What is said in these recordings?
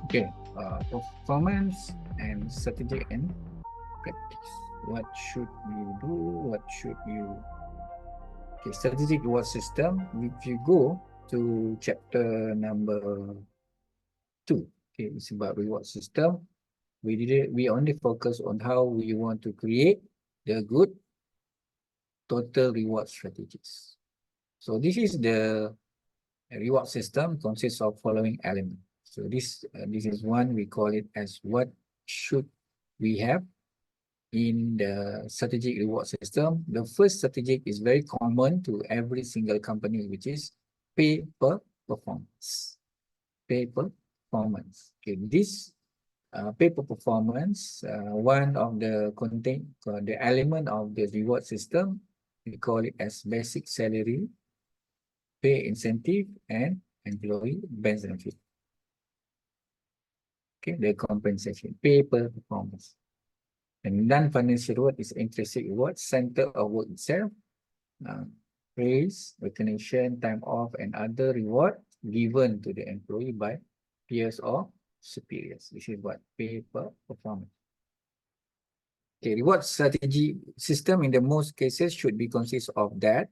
Okay, performance and strategy and practice. What should you do? What should you? Okay, strategic reward system. If you go to chapter number 2, okay, it's about reward system. We only focus on how we want to create the good total reward strategies. So this is the reward system consists of following elements. So this is one we call it as what should we have in the strategic reward system. The first strategic is very common to every single company, which is pay per performance. Pay per performance. Okay, this pay per performance, one of the element of the reward system, we call it as basic salary, pay incentive, and employee benefit. Okay, the compensation, pay per performance. And non-financial reward is intrinsic reward, center of work itself, praise, recognition, time off, and other reward given to the employee by peers or superiors. This is what pay per performance. Okay, reward strategy system in the most cases should be consist of that,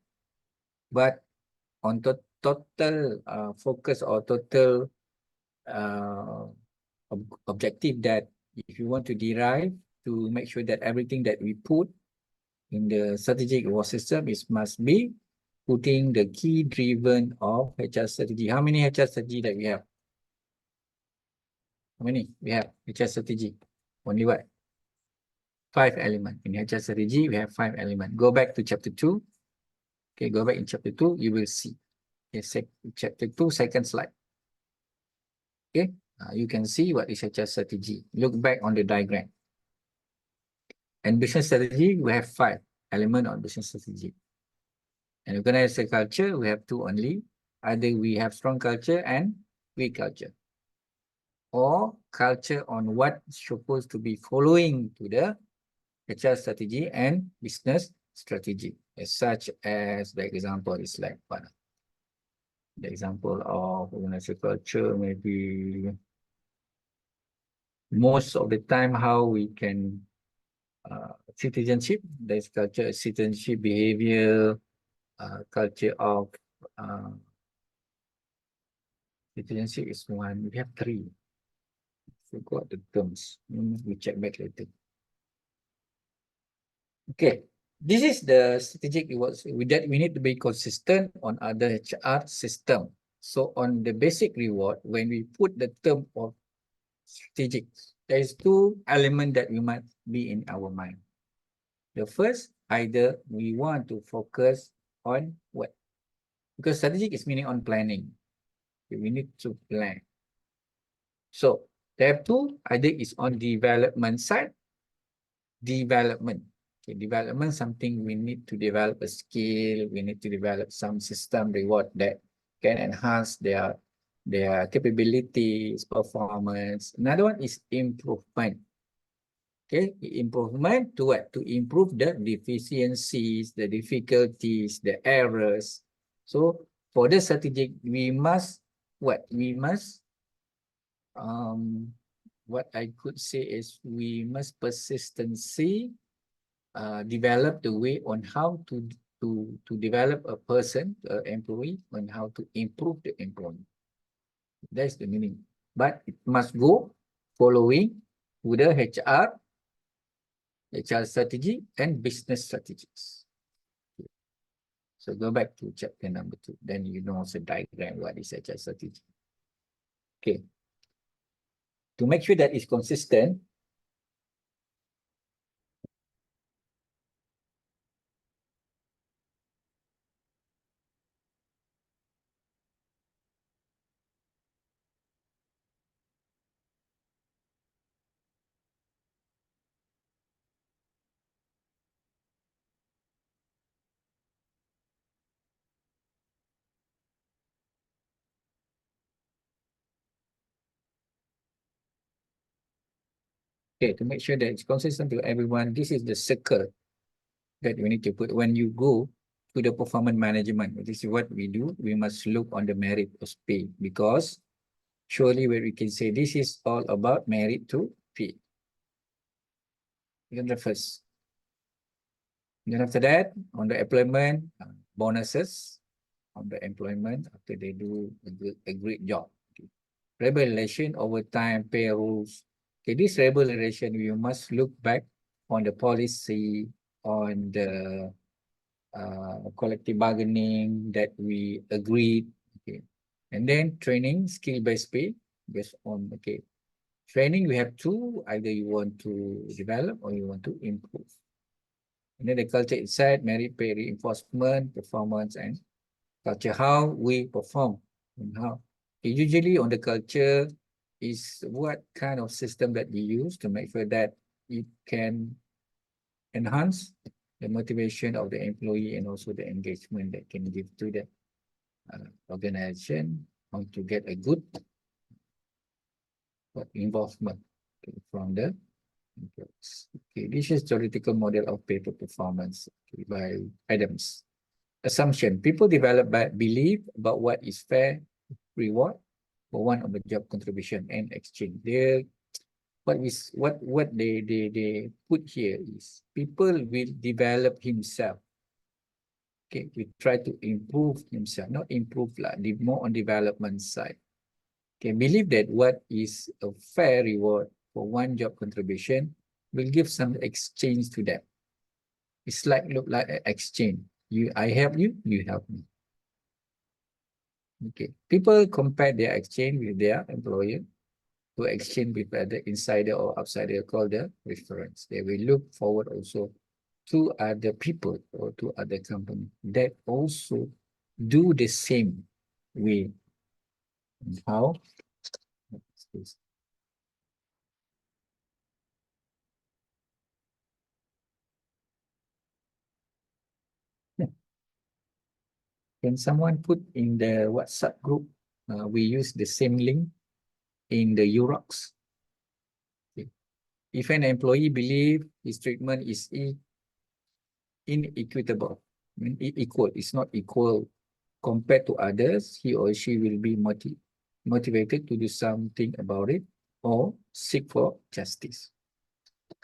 but on total focus or total objective that if you want to derive to make sure that everything that we put in the strategic reward system is must be putting the key driven of HR strategy. How many HR strategy that we have? How many? We have HR strategy. Only what? 5 elements. In HR strategy, we have 5 elements. Go back to chapter 2. Okay, go back in chapter 2, you will see. Okay, chapter 2, second slide. Okay, you can see what is HR strategy. Look back on the diagram. And business strategy, we have 5 elements on business strategy. And organizational culture, we have 2 only. Either we have strong culture and weak culture, or culture on what is supposed to be following to the HR strategy and business strategy, as such as the example is like what? The example of organizational culture, maybe most of the time how we can citizenship, there's culture, citizenship behavior, culture of citizenship is one. We have 3. Forgot the terms. We check back later. Okay, this is the strategic rewards. With that, we need to be consistent on other HR system. So on the basic reward, when we put the term of strategic, there is 2 elements that we might be in our mind. The first, either we want to focus on what? Because strategic is meaning on planning. We need to plan. So there are 2, either is on development side, development. Okay, development, something we need to develop a skill, we need to develop some system reward that can enhance their capabilities, performance. Another one is improvement. Okay, improvement to what? To improve the deficiencies, the difficulties, the errors. So for the strategic, we must what? We must what I could say is we must persistency develop the way on how to develop a person, employee, on how to improve the employee. That's the meaning. But it must go following to the HR strategy and business strategies. So go back to chapter number 2. Then you know also diagram what is HR strategy. Okay. To make sure that it's consistent, okay, to make sure that it's consistent to everyone, this is the circle that we need to put when you go to the performance management. This is what we do. We must look on the merit of pay, because surely where we can say this is all about merit to pay. Then the first. Then after that, on the employment, bonuses on the employment after they do a great job. Okay. Remuneration over time, pay rules. Okay, this remuneration, we must look back on the policy, on the collective bargaining that we agreed. Okay. And then training, skill-based pay, based on, okay, training, we have two, either you want to develop or you want to improve. And then the culture inside, merit pay reinforcement, performance, and culture, how we perform and how. Okay, usually on the culture is what kind of system that we use to make sure that it can enhance the motivation of the employee and also the engagement that can give to the organization how to get a good involvement from the employees. Okay, this is theoretical model of paper performance, okay, by Adams. Assumption: people develop by belief about what is fair reward for one of the job contribution and exchange. What they put here is people will develop himself. Okay, we try to improve himself, not improve like more on development side. Okay, believe that what is a fair reward for one job contribution will give some exchange to them. It's like look like an exchange. I help you, you help me. Okay, people compare their exchange with their employer to exchange with other insider or outsider called the reference. They will look forward also to other people or to other companies that also do the same way. How? Can someone put in the WhatsApp group? We use the same link in the Urox. Okay. If an employee believes his treatment is inequitable, I mean, equal, it's not equal compared to others, he or she will be motivated to do something about it or seek for justice.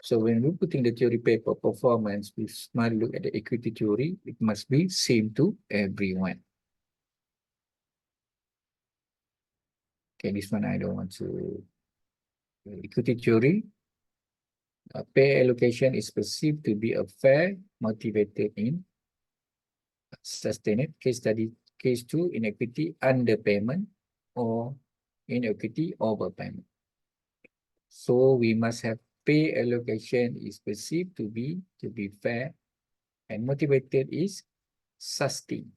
So when we put in the theory paper performance, we must look at the equity theory. It must be same to everyone. Okay, this one I don't want to. Equity theory, pay allocation is perceived to be a fair, motivated in sustained. Case study, case two, inequity, underpayment, or inequity, overpayment. So we must have pay allocation is perceived to be fair, and motivated is sustained.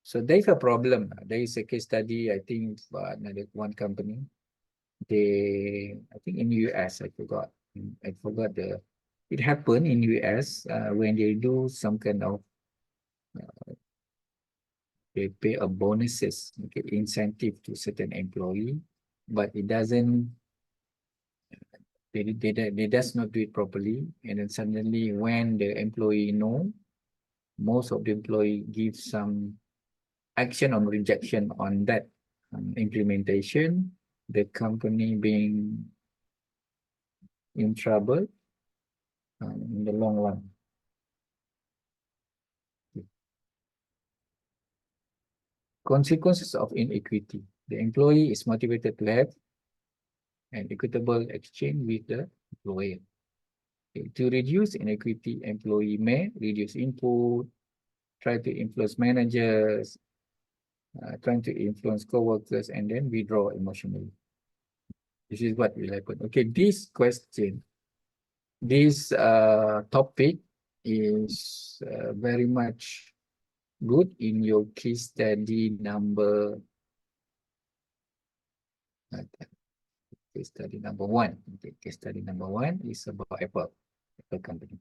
So there's a problem. There is a case study, I think, for another one company. I think in US, I forgot the, it happened in US when they do some kind of, they pay a bonuses, okay, incentive to certain employee, but it doesn't, they does not do it properly. And then suddenly when the employee know, most of the employee give some action on rejection on that implementation, the company being in trouble in the long run. Consequences of inequity. The employee is motivated to have an equitable exchange with the employer. Okay. To reduce inequity, employee may reduce input, try to influence managers, trying to influence co-workers, and then withdraw emotionally. This is what will happen. Okay, this question, this topic is very much good in your case study number case study number one. Okay, case study number one is about Apple company.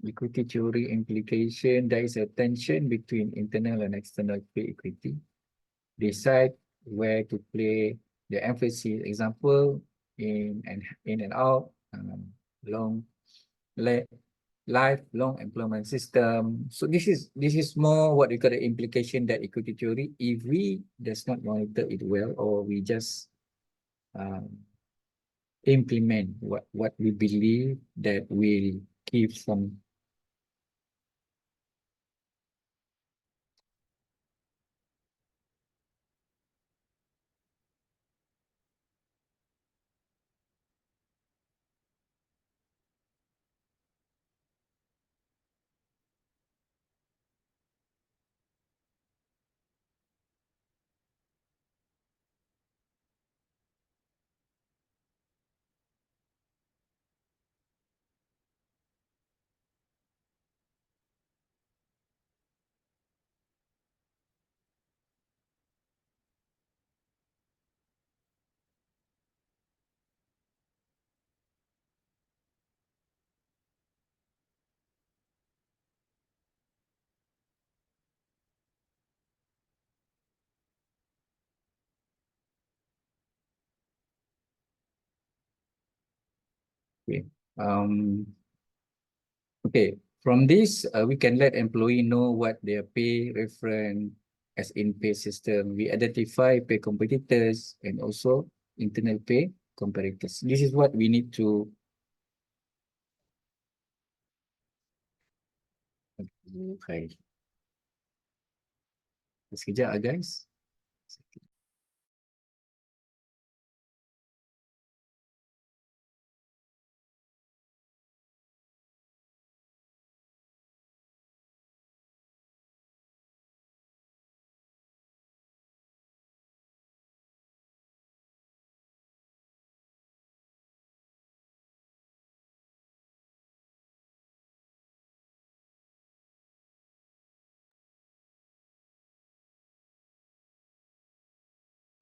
Equity theory implication, there is a tension between internal and external pay equity. Decide where to play the emphasis. Example, in and out, long leg, lifelong employment system. So this is more what we call the implication that equity theory. If we does not monitor it well, or we just um, implement what we believe that will give some okay. Um, okay. From this, we can let employee know what their pay reference as in pay system. We identify pay competitors and also internal pay comparators. This is what we need to. Okay. Sekejap guys.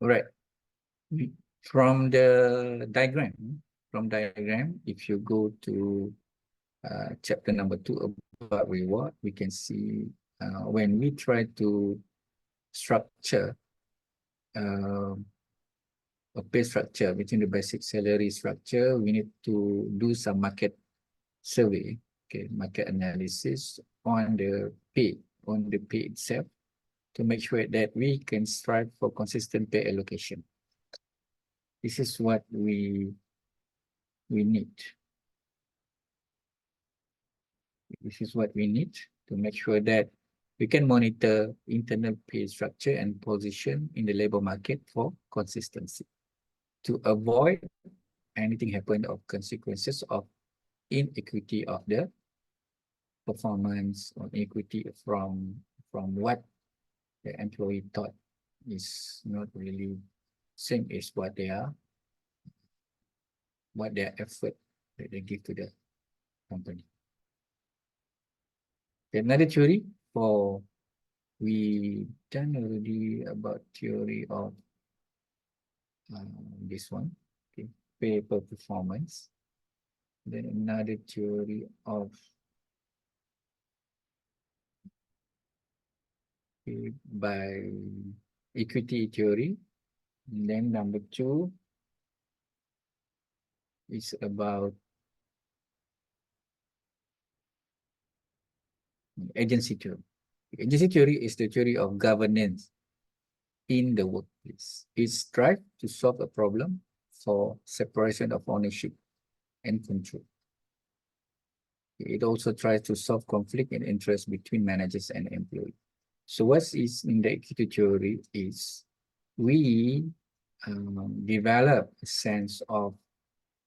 Alright. From the diagram, if you go to chapter number 2 about reward, we can see when we try to structure uh, a pay structure between the basic salary structure, we need to do some market survey, okay, market analysis on the pay itself to make sure that we can strive for consistent pay allocation. This is what we need. This is what we need to make sure that we can monitor internal pay structure and position in the labor market for consistency to avoid anything happen of consequences of inequity of the performance or equity from what the employee thought is not really same as what their effort that they give to the company. Another theory for we done already about theory of this one, okay, pay per performance. Then another theory of pay by equity theory. And then number 2 is about agency theory. Agency theory is the theory of governance in the workplace. It strives to solve a problem for separation of ownership and control. It also tries to solve conflict and interest between managers and employees. So what is in the equity theory is we develop a sense of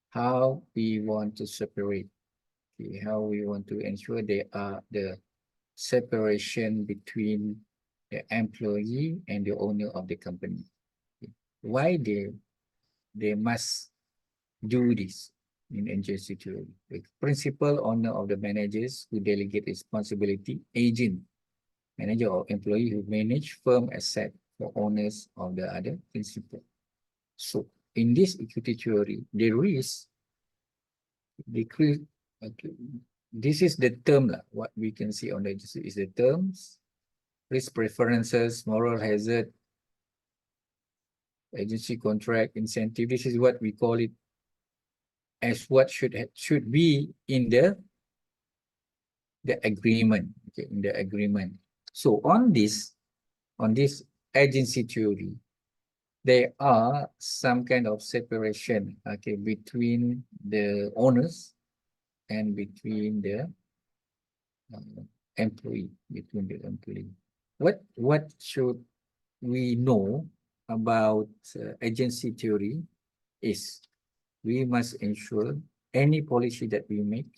how we want to separate, okay, how we want to ensure there are the separation between the employee and the owner of the company. Why they must do this in agency theory? The principal owner of the managers who delegate responsibility, agent, manager or employee who manage firm asset for owners of the other principal. So in this equity theory, the risk decrease. Okay, this is the term lah. What we can see on the agency is the terms, risk preferences, moral hazard, agency contract, incentive. This is what we call it as what should be in the the agreement. Okay, in the agreement. So on this agency theory, there are some kind of separation, okay, between the owners and between the employee, between the employee. What should we know about agency theory is we must ensure any policy that we make,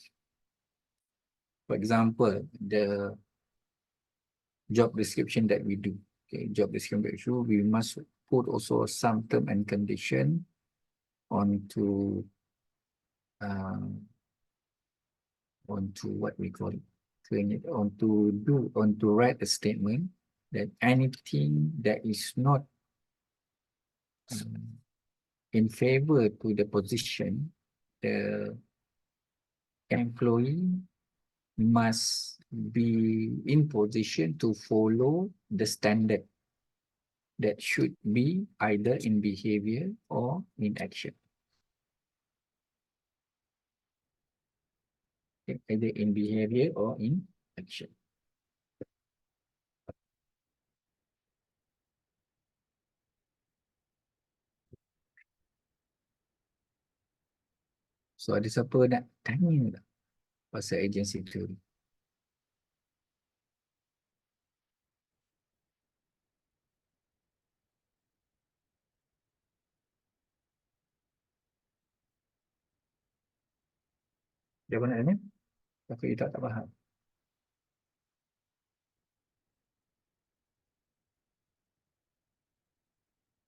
for example, the job description that we do, okay, job description that we do, we must put also some term and condition onto what we call it, onto write a statement that anything that is not in favor to the position, the employee must be in position to follow the standard that should be either in behavior or in action. Okay, either in behavior or in action. So ada siapa nak tanya tak pasal agency theory? Dia mana ni? Tapi tak faham.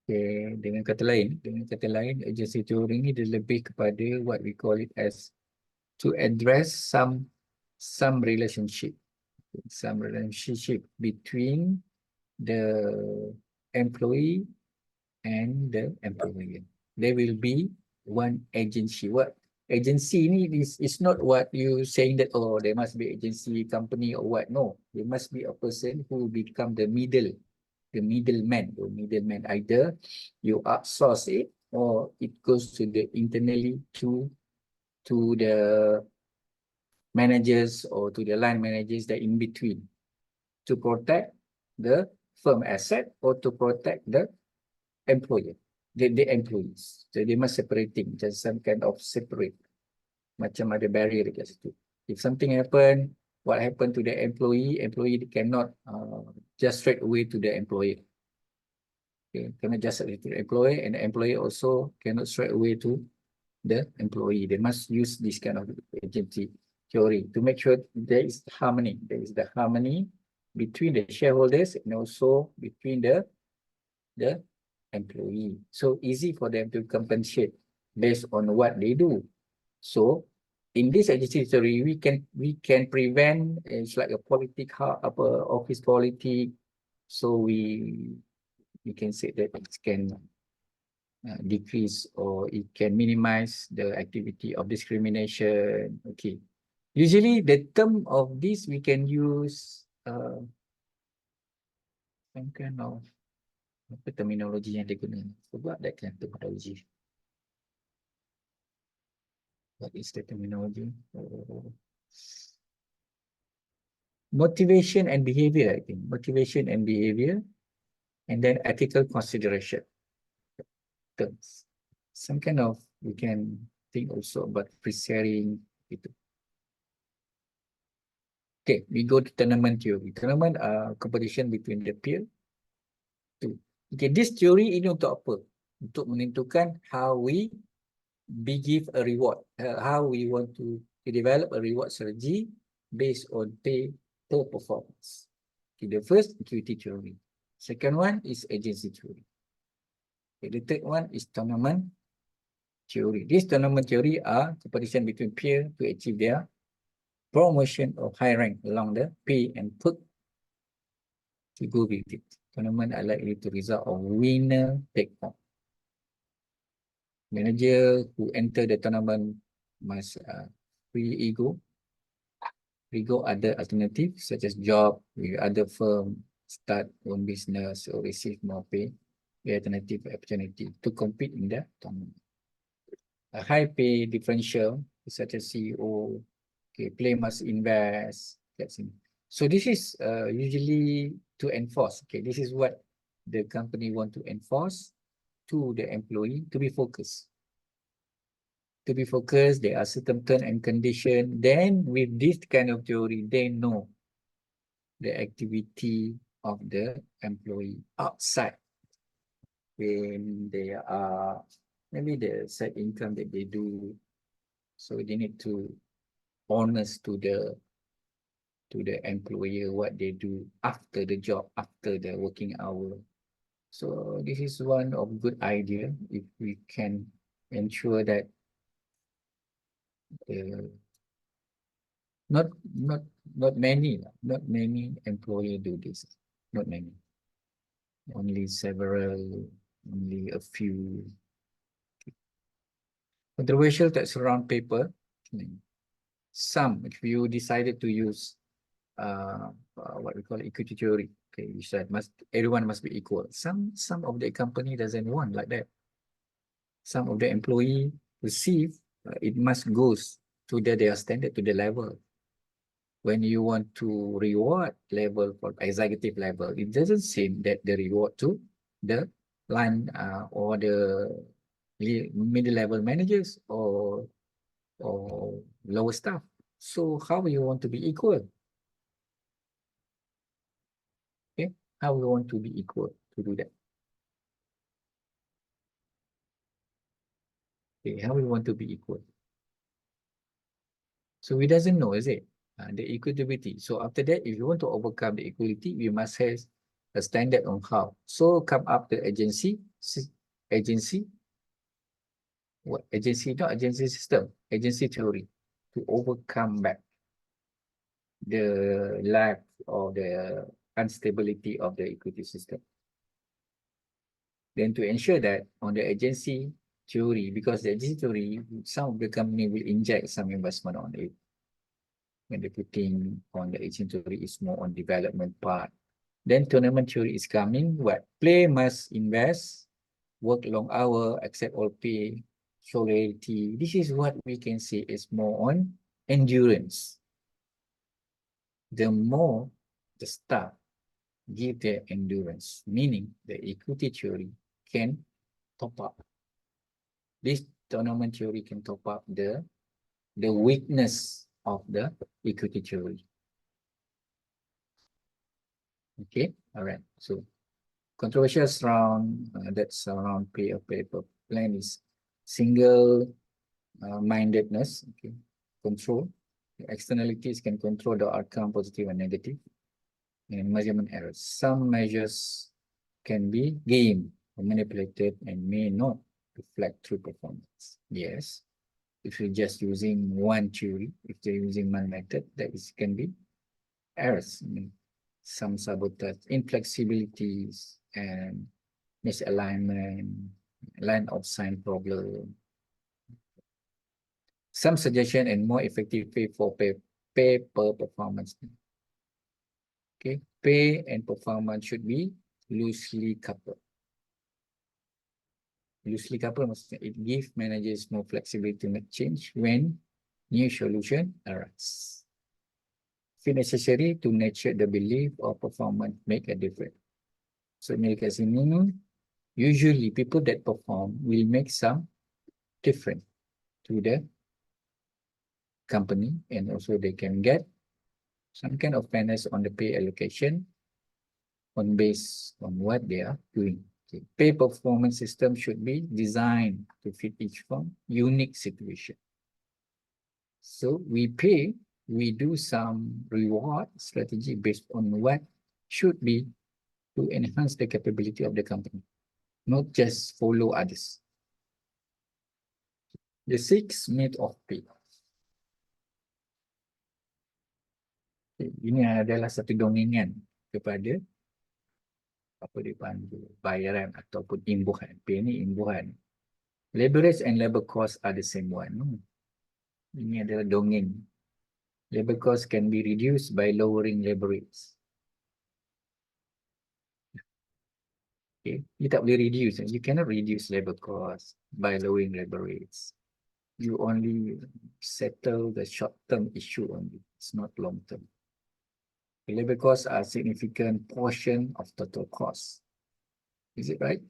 Okay, dengan kata lain, agency theory ni dia lebih kepada what we call it as to address some relationship between the employee and the employer. There will be one agency. What agency ni is not what you saying that, oh, there must be agency company or what. No, there must be a person who become the middleman. Either you outsource it or it goes to the internally to the managers or to the line managers that in between to protect the firm asset or to protect the employer, the employees. So they must separating, just some kind of separate, macam ada barrier dekat situ. If something happen, what happened to the employee cannot just straight away to the employer. Okay, cannot just straight to the employer, and the employer also cannot straight away to the employee. They must use this kind of agency theory to make sure there is harmony. There is the harmony between the shareholders and also between the employee. So easy for them to compensate based on what they do. So in this agency theory, we can prevent, it's like a office politic. So we can say that it can decrease or it can minimize the activity of discrimination. Okay. Usually the term of this we can use some kind of apa terminologi yang dia guna. Sebab that kind of terminology. What is the terminology? Motivation and behavior, I think. Motivation and behavior, and then ethical consideration terms. Some kind of, we can think also about pre-sharing. Okay, we go to tournament theory. Tournament competition between the peer. Okay, this theory ini untuk apa? Untuk menentukan how we give a reward, how we want to develop a reward strategy based on pay per performance. Okay, the first, equity theory. Second one is agency theory. Okay, the third one is tournament theory. This tournament theory are competition between peer to achieve their promotion of high rank along the pay and perk to go with it. Tournament are likely to result of winner take all. Manager who enter the tournament must free ego other alternatives such as job with other firm, start own business or receive more pay, the alternative opportunity to compete in the tournament. A high pay differential such as CEO, okay, play must invest, That's it. So this is usually to enforce. Okay, this is what the company want to enforce to the employee to be focused. To be focused, there are certain terms and condition. Then with this kind of theory, they know the activity of the employee outside when they are maybe the side income that they do. So they need to honest to the employer what they do after the job, after the working hour. So this is one of good idea if we can ensure that uh, not not not many employer do this. Not many. Only several, only a few. Controversial that surround paper. Some, if you decided to use what we call equity theory, okay, you said must everyone must be equal. Some of the company doesn't want like that. Some of the employee receive it must goes to their standard to the level. When you want to reward level for executive level, it doesn't seem that the reward to the line or the middle level managers or lower staff. So how you want to be equal? Okay, how we want to be equal to do that? Okay, how we want to be equal? So we doesn't know, is it? The equitability. So after that, if you want to overcome the equality, we must have a standard on how. So come up the agency, what agency, not agency system, agency theory to overcome back the lack or the instability of the equity system. Then to ensure that on the agency theory, because the agency theory, some of the company will inject some investment on it. When they're putting on the agency theory is more on development part. Then tournament theory is coming, what play must invest, work long hour, accept all pay, show loyalty. This is what we can say is more on endurance. The more the staff give their endurance, meaning the equity theory can top up. This tournament theory can top up the weakness of the equity theory. Okay, all right. So controversial around that's around pay of paper plan is single mindedness. Okay, control. The externalities can control the outcome, positive and negative, and measurement errors. Some measures can be gamed or manipulated and may not reflect true performance. Yes, if you're just using one theory, if they're using one method, that is can be errors. I mean, some sabotage, inflexibilities, and misalignment, line of sign problem. Some suggestion and more effective pay for pay per performance. Okay, pay and performance should be loosely coupled. Loosely coupled means it gives managers more flexibility to make change when new solution arises. If necessary to nurture the belief or performance make a difference. So kat sini, usually people that perform will make some difference to the company, and also they can get some kind of fairness on the pay allocation on based on what they are doing. Okay. Pay performance system should be designed to fit each firm unique situation. So we pay, we do some reward strategy based on what should be to enhance the capability of the company, not just follow others. The sixth myth of pay. Ini adalah satu dongengan kepada apa dipanggil bayaran ataupun imbuhan. P ni imbuhan. Labor rates and labor costs are the same one. Ini adalah dongeng. Labor costs can be reduced by lowering labor rates. Okay, you tak boleh reduce. You cannot reduce labor costs by lowering labor rates. You only settle the short-term issue only. It's not long-term. Labor costs are a significant portion of total costs. Is it right?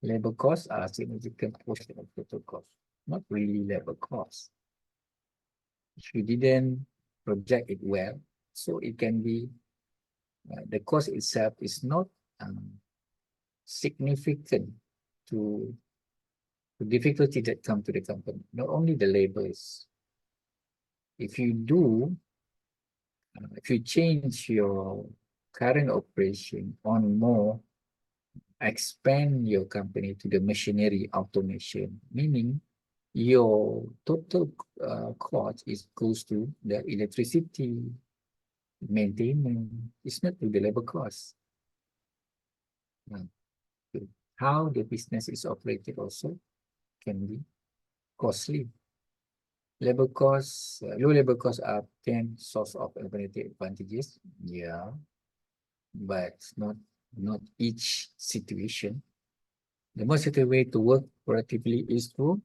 Labor costs are a significant portion of total costs, not really labor costs. If you didn't project it well, so it can be the cost itself is not significant to the difficulty that come to the company. Not only the labors. If you do, if you change your current operation on more, expand your company to the machinery automation, meaning your total cost is goes to the electricity, maintenance. It's not to the labor cost. How the business is operated also can be costly. Labor costs, low labor costs are 10 source of competitive advantages. Yeah, but not each situation. The most effective way to work productively is to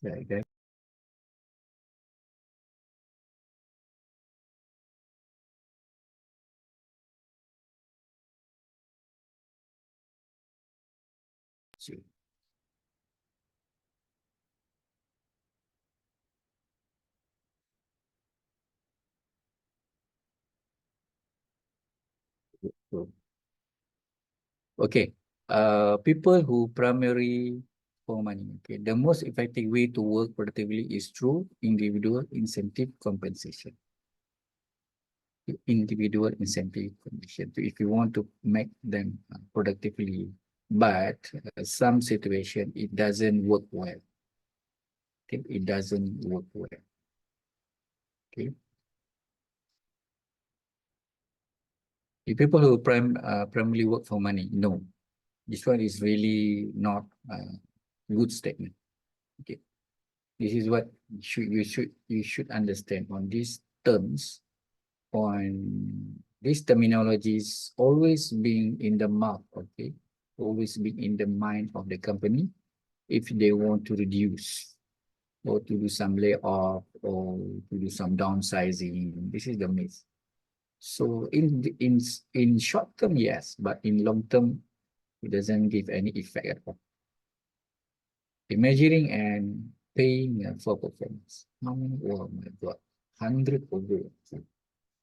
yeah, okay. So, so, okay. People who primarily for money. Okay, the most effective way to work productively is through individual incentive compensation. Individual incentive compensation. So if you want to make them productively, but some situation it doesn't work well. Okay, it doesn't work well. Okay, the people who primarily work for money, no, this one is really not a good statement. Okay, this is what you should understand on these terms, on these terminologies always being in the mouth. Okay, always being in the mind of the company if they want to reduce or to do some layoff or to do some downsizing. This is the myth. So in short term, yes, but in long term, it doesn't give any effect at all. The measuring and paying for performance. Oh my God, 100 of those.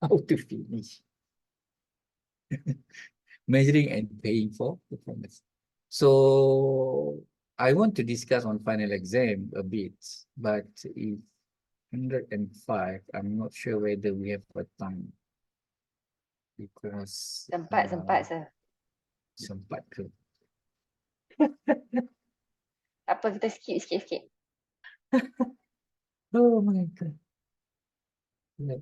How to finish? Measuring and paying for performance. So I want to discuss on final exam a bit, but if 105, I'm not sure whether we have a time because Sempat sir. sempat ke. Apa kita skip sikit-sikit. Oh my God. Yeah.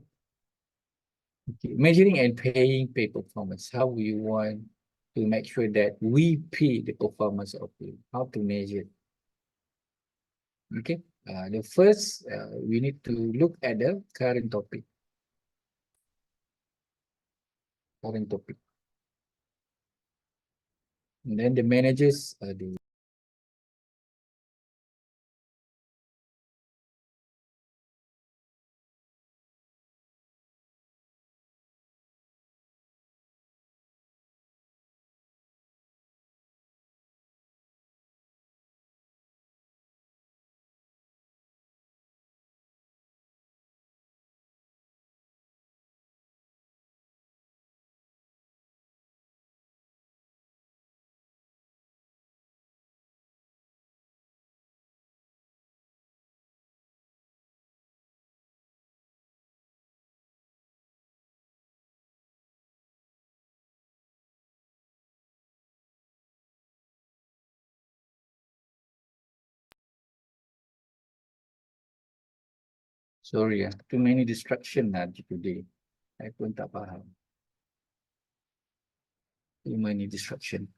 Okay. Measuring and paying pay performance. How we want to make sure that we pay the performance of you. How to measure. Okay. The first, we need to look at the current topic. Current topic. And then the managers, the Sorry, too many distraction today. I pun tak faham. Too many distraction.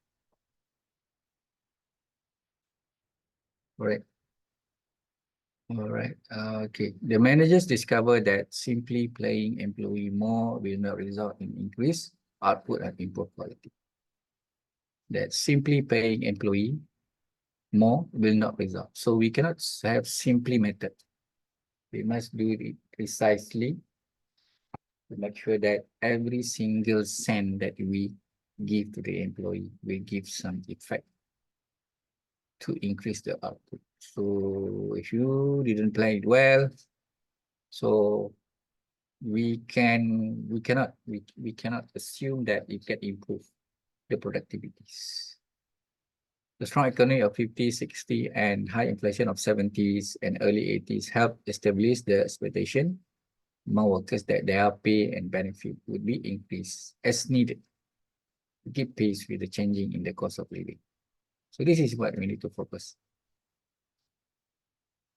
Alright. Alright. Okay. The managers discover that simply paying employee more will not result in increased output and improved quality. That simply paying employee more will not result. So we cannot have simply method. We must do it precisely to make sure that every single cent that we give to the employee will give some effect to increase the output. So if you didn't plan it well, so we cannot assume that it can improve the productivities. The strong economy of 50s, 60s, and high inflation of 70s and early 80s helped establish the expectation among workers that their pay and benefit would be increased as needed to keep pace with the changing in the cost of living. So this is what we need to focus.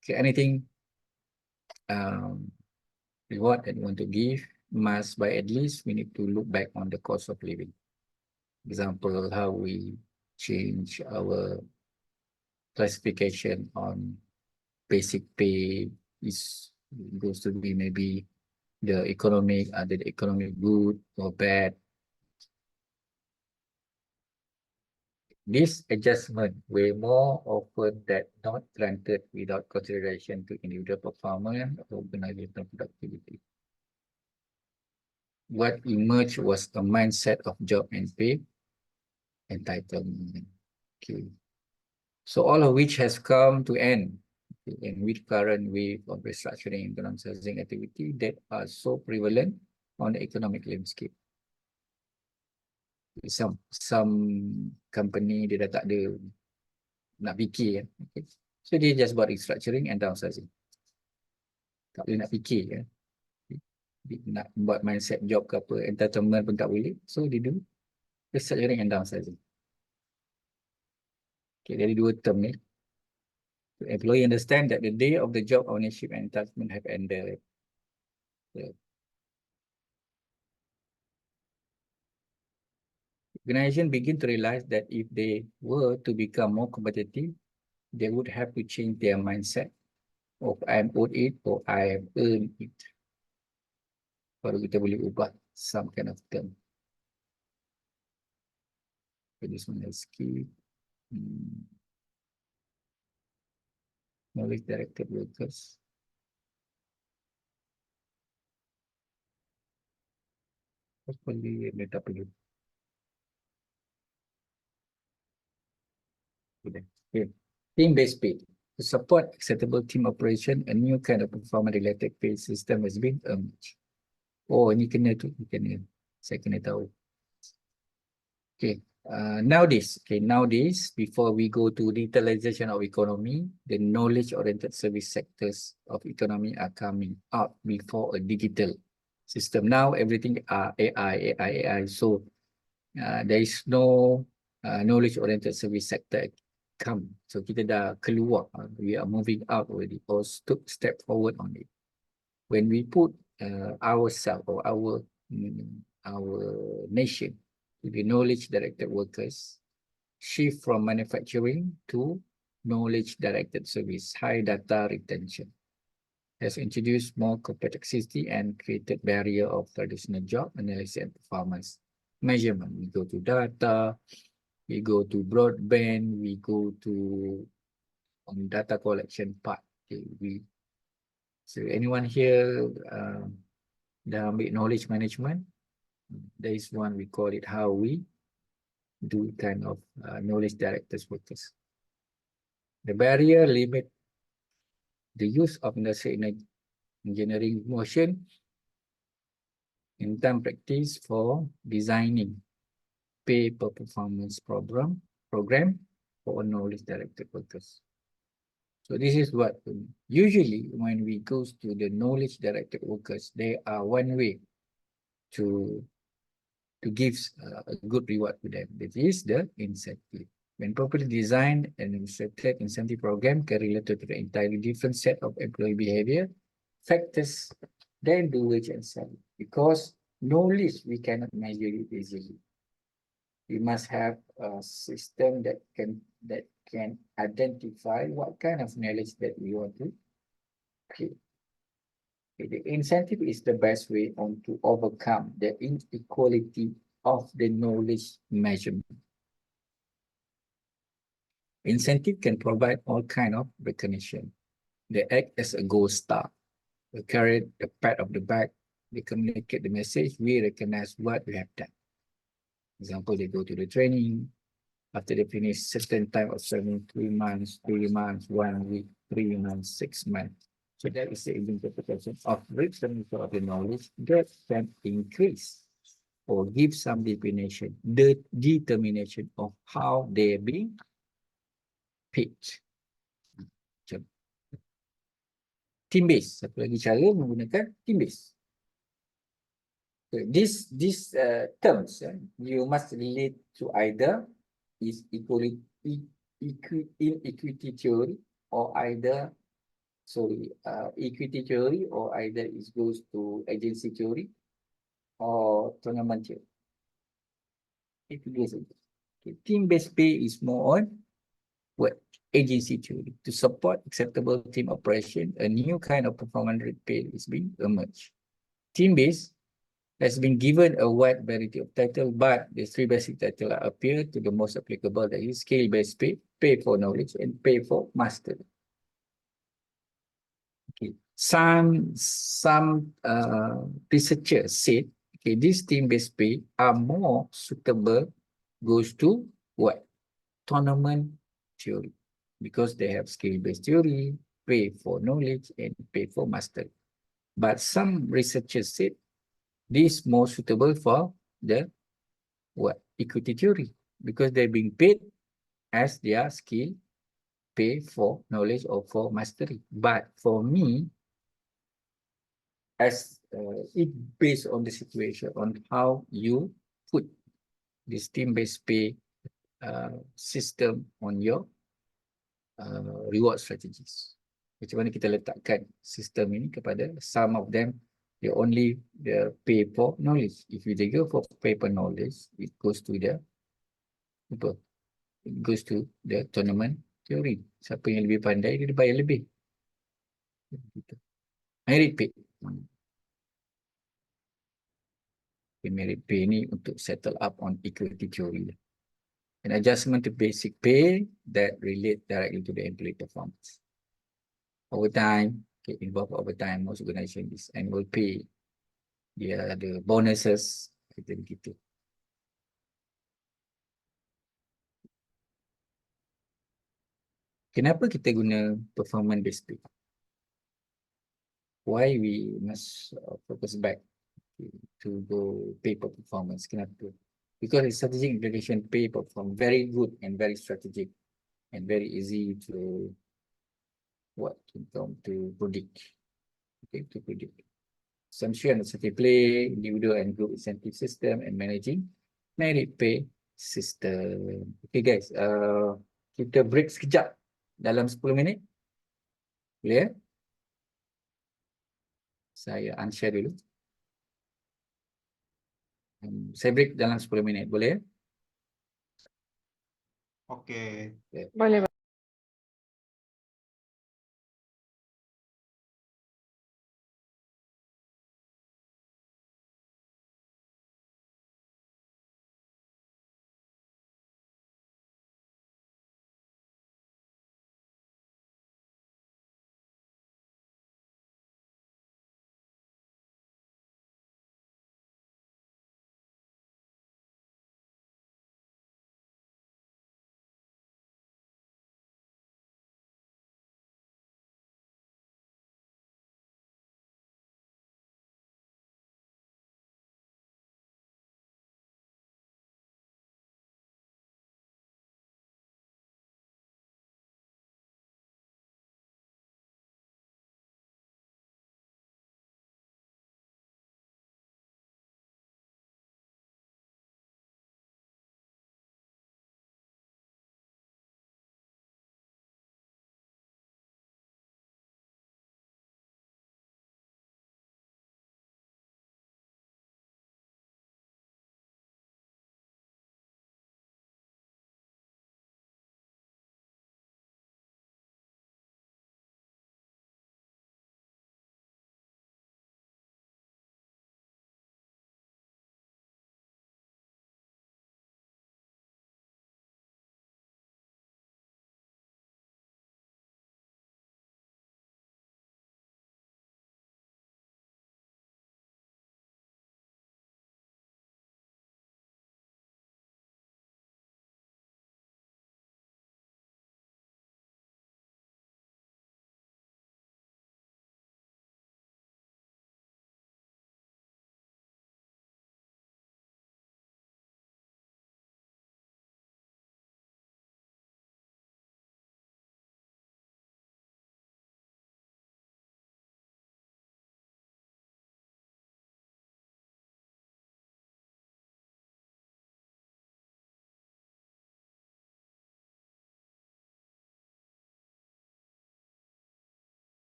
Okay, anything reward that you want to give must by at least we need to look back on the cost of living. Example, how we change our classification on basic pay is goes to be maybe the economic, the economic good or bad. This adjustment way more often than not granted without consideration to individual performance or organizational productivity. What emerged was a mindset of job and pay entitlement. Okay. So all of which has come to end, and with current wave of restructuring and downsizing activity that are so prevalent on the economic landscape. Some company dia dah tak ada nak fikir kan. Okay. So dia just buat restructuring and downsizing. Tak boleh nak fikir kan. Nak buat mindset job ke apa, entitlement pun tak boleh. So dia do restructuring and downsizing. Okay, dari dua term ni. The employee understand that the day of the job ownership and entitlement have ended. The organization begin to realize that if they were to become more competitive, they would have to change their mindset of I am owed it or I have earned it. Baru kita boleh ubah some kind of term. Okay, this one is key. Knowledge directed workers. Hopefully, data perlu. Okay. Team-based pay. To support acceptable team operation, a new kind of performance-related pay system has been emerged. Oh, ini kena tu, kena. Saya kena tahu. Okay. Nowadays, before we go to digitalization of economy, the knowledge-oriented service sectors of economy are coming out before a digital system. Now everything are AI. So there is no knowledge-oriented service sector come. So kita dah keluar. We are moving out already or step forward on it. When we put ourselves or our nation to the knowledge-directed workers, shift from manufacturing to knowledge-directed service, high data retention, has introduced more complexity and created barrier of traditional job analysis and performance measurement. We go to data, we go to broadband, we go to on data collection part. Okay, so anyone here dah ambil knowledge management? There is one, we call it how we do kind of knowledge directors workers. The barrier limit the use of industrial engineering motion in time practice for designing pay per performance program for knowledge directed workers. So this is what usually when we go to the knowledge directed workers, they are one way to give a good reward to them. That is the incentive. When properly designed and administrated, incentive program can relate to the entirely different set of employee behavior factors than knowledge and study. Because knowledge, we cannot measure it easily. We must have a system that can identify what kind of knowledge that we want to create. The incentive is the best way on to overcome the inequality of the knowledge measurement. Incentive can provide all kind of recognition. They act as a gold star. They carry the pat of the back. They communicate the message. We recognize what we have done. Example, they go to the training. After they finish certain time of serving 3 months, 3 months, 1 week, 3 months, 6 months. So that is the interpretation of richness of the knowledge that can increase or give some definition, the determination of how they are being paid. Team base. Satu lagi cara menggunakan team base. These terms you must relate to either is inequity theory or either equity theory or either it goes to agency theory or tournament theory. It goes okay. Team-based pay is more on what agency theory to support acceptable team operation. A new kind of performance rate pay is being emerged. Team-based has been given a wide variety of titles, but the three basic titles appear to the most applicable, that is skill-based pay, pay for knowledge, and pay for mastery. Okay. Some researchers said, okay, these team-based pay are more suitable, goes to what? Tournament theory, because they have skill-based theory, pay for knowledge, and pay for mastery. But some researchers said this is more suitable for the what? Equity theory, because they're being paid as their skill, pay for knowledge or for mastery. But for me, as it based on the situation, on how you put this team-based pay system on your reward strategies. Macam mana kita letakkan sistem ini kepada some of them, they only pay for knowledge. If they go for pay for knowledge, it goes to the tournament theory. Siapa yang lebih pandai, dia bayar lebih. Merit pay. Merit pay ni untuk settle up on equity theory. An adjustment to basic pay that relate directly to the employee performance. Overtime, okay, involve overtime, most organization is annual pay. Dia ada bonuses, gitu. Kenapa kita guna performance based pay? Why we must focus back to go pay for performance? Kenapa? Because it's strategic implication pay perform very good and very strategic and very easy to predict. Okay, to predict. Assumption of strategic play, individual and group incentive system, and managing merit pay system. Okay guys, kita break sekejap dalam 10 minit. Boleh? Saya unshare dulu. Saya break dalam 10 minit. Boleh? Oke. Boleh.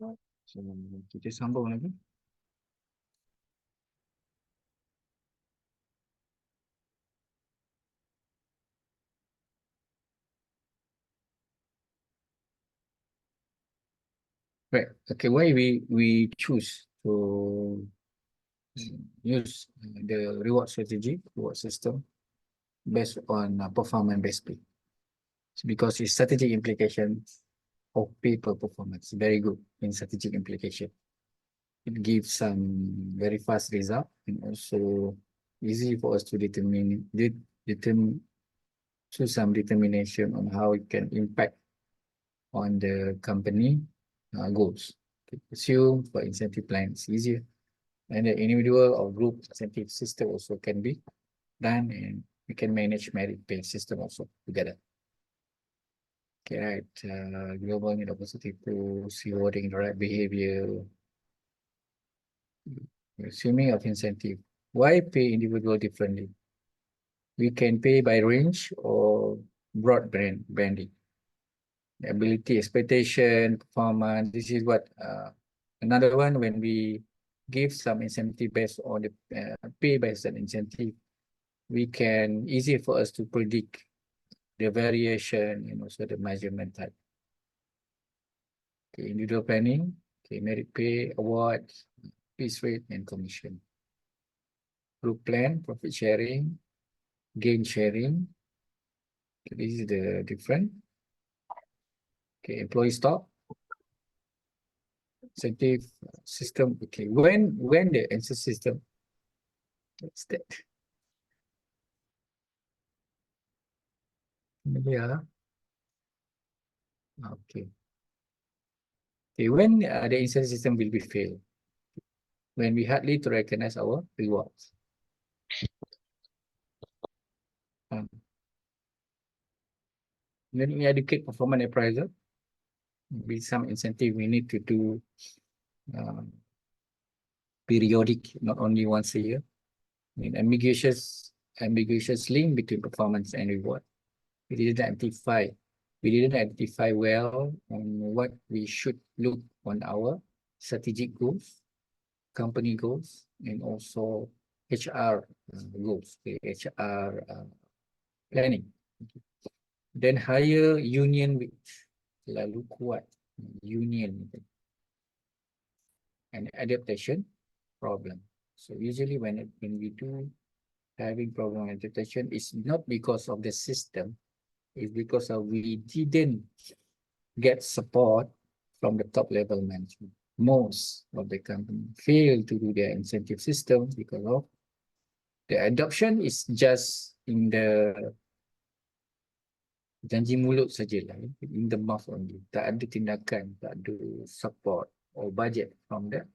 So, kita sambung lagi. Right. Okay. Why we choose to use the reward strategy, reward system based on performance-based pay? It's because its strategic implication of pay per performance very good in strategic implication. It gives some very fast result and also easy for us to determine choose some determination on how it can impact on the company goals. Okay. Assume for incentive plan it's easier, and the individual or group incentive system also can be done, and we can manage merit pay system also together. Okay, right. Global need positive tools, rewarding the right behavior, assuming of incentive. Why pay individual differently? We can pay by range or broad branding. Ability, expectation, performance. This is what another one when we give some incentive based on the pay based on incentive, we can easy for us to predict the variation and also the measurement type. Okay, individual planning, okay, merit pay, awards, piece rate, and commission. Group plan, profit sharing, gain sharing. Okay, this is the different. Okay, employee stock, incentive system. Okay, when the incentive system, what's that? Yeah. Okay. Okay, when the incentive system will be failed? When we hardly to recognize our rewards. When we educate performance appraiser, with some incentive we need to do periodic, not only once a year. I mean, ambiguous link between performance and reward. We didn't identify well on what we should look on our strategic goals, company goals, and also HR goals, the HR planning. Then hire union which lalu kuat union and adaptation problem. So usually when we do having problem adaptation, it's not because of the system, it's because of we didn't get support from the top level management. Most of the company fail to do their incentive system because of the adoption is just in the janji mulut sajalah, in the mouth only. Tak ada tindakan, tak ada support or budget from the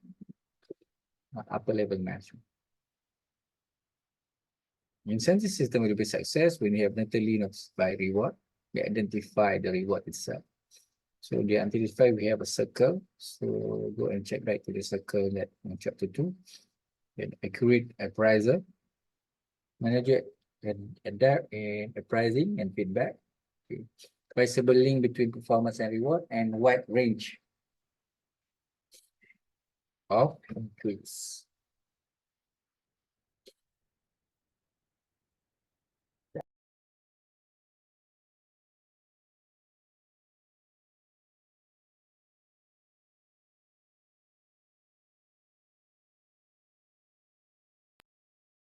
upper level management. Incentive system will be success when we have mentally by reward. We identify the reward itself. So the identify we have a circle. So go and check back to the circle that in chapter 2. Then accurate appraiser, manager and adapt in appraising and feedback. Okay. Traceable link between performance and reward and wide range of increase.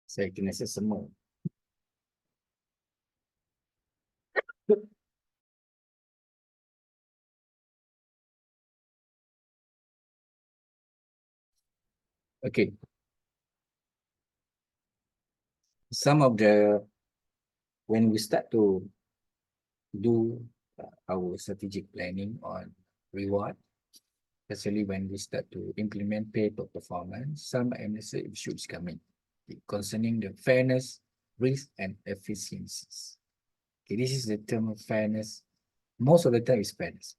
Saya kena semua. Okay. Some of the, when we start to do our strategic planning on reward, especially when we start to implement pay per performance, some administrative issues come in concerning the fairness, risk, and efficiencies. Okay, this is the term of fairness. Most of the time is fairness.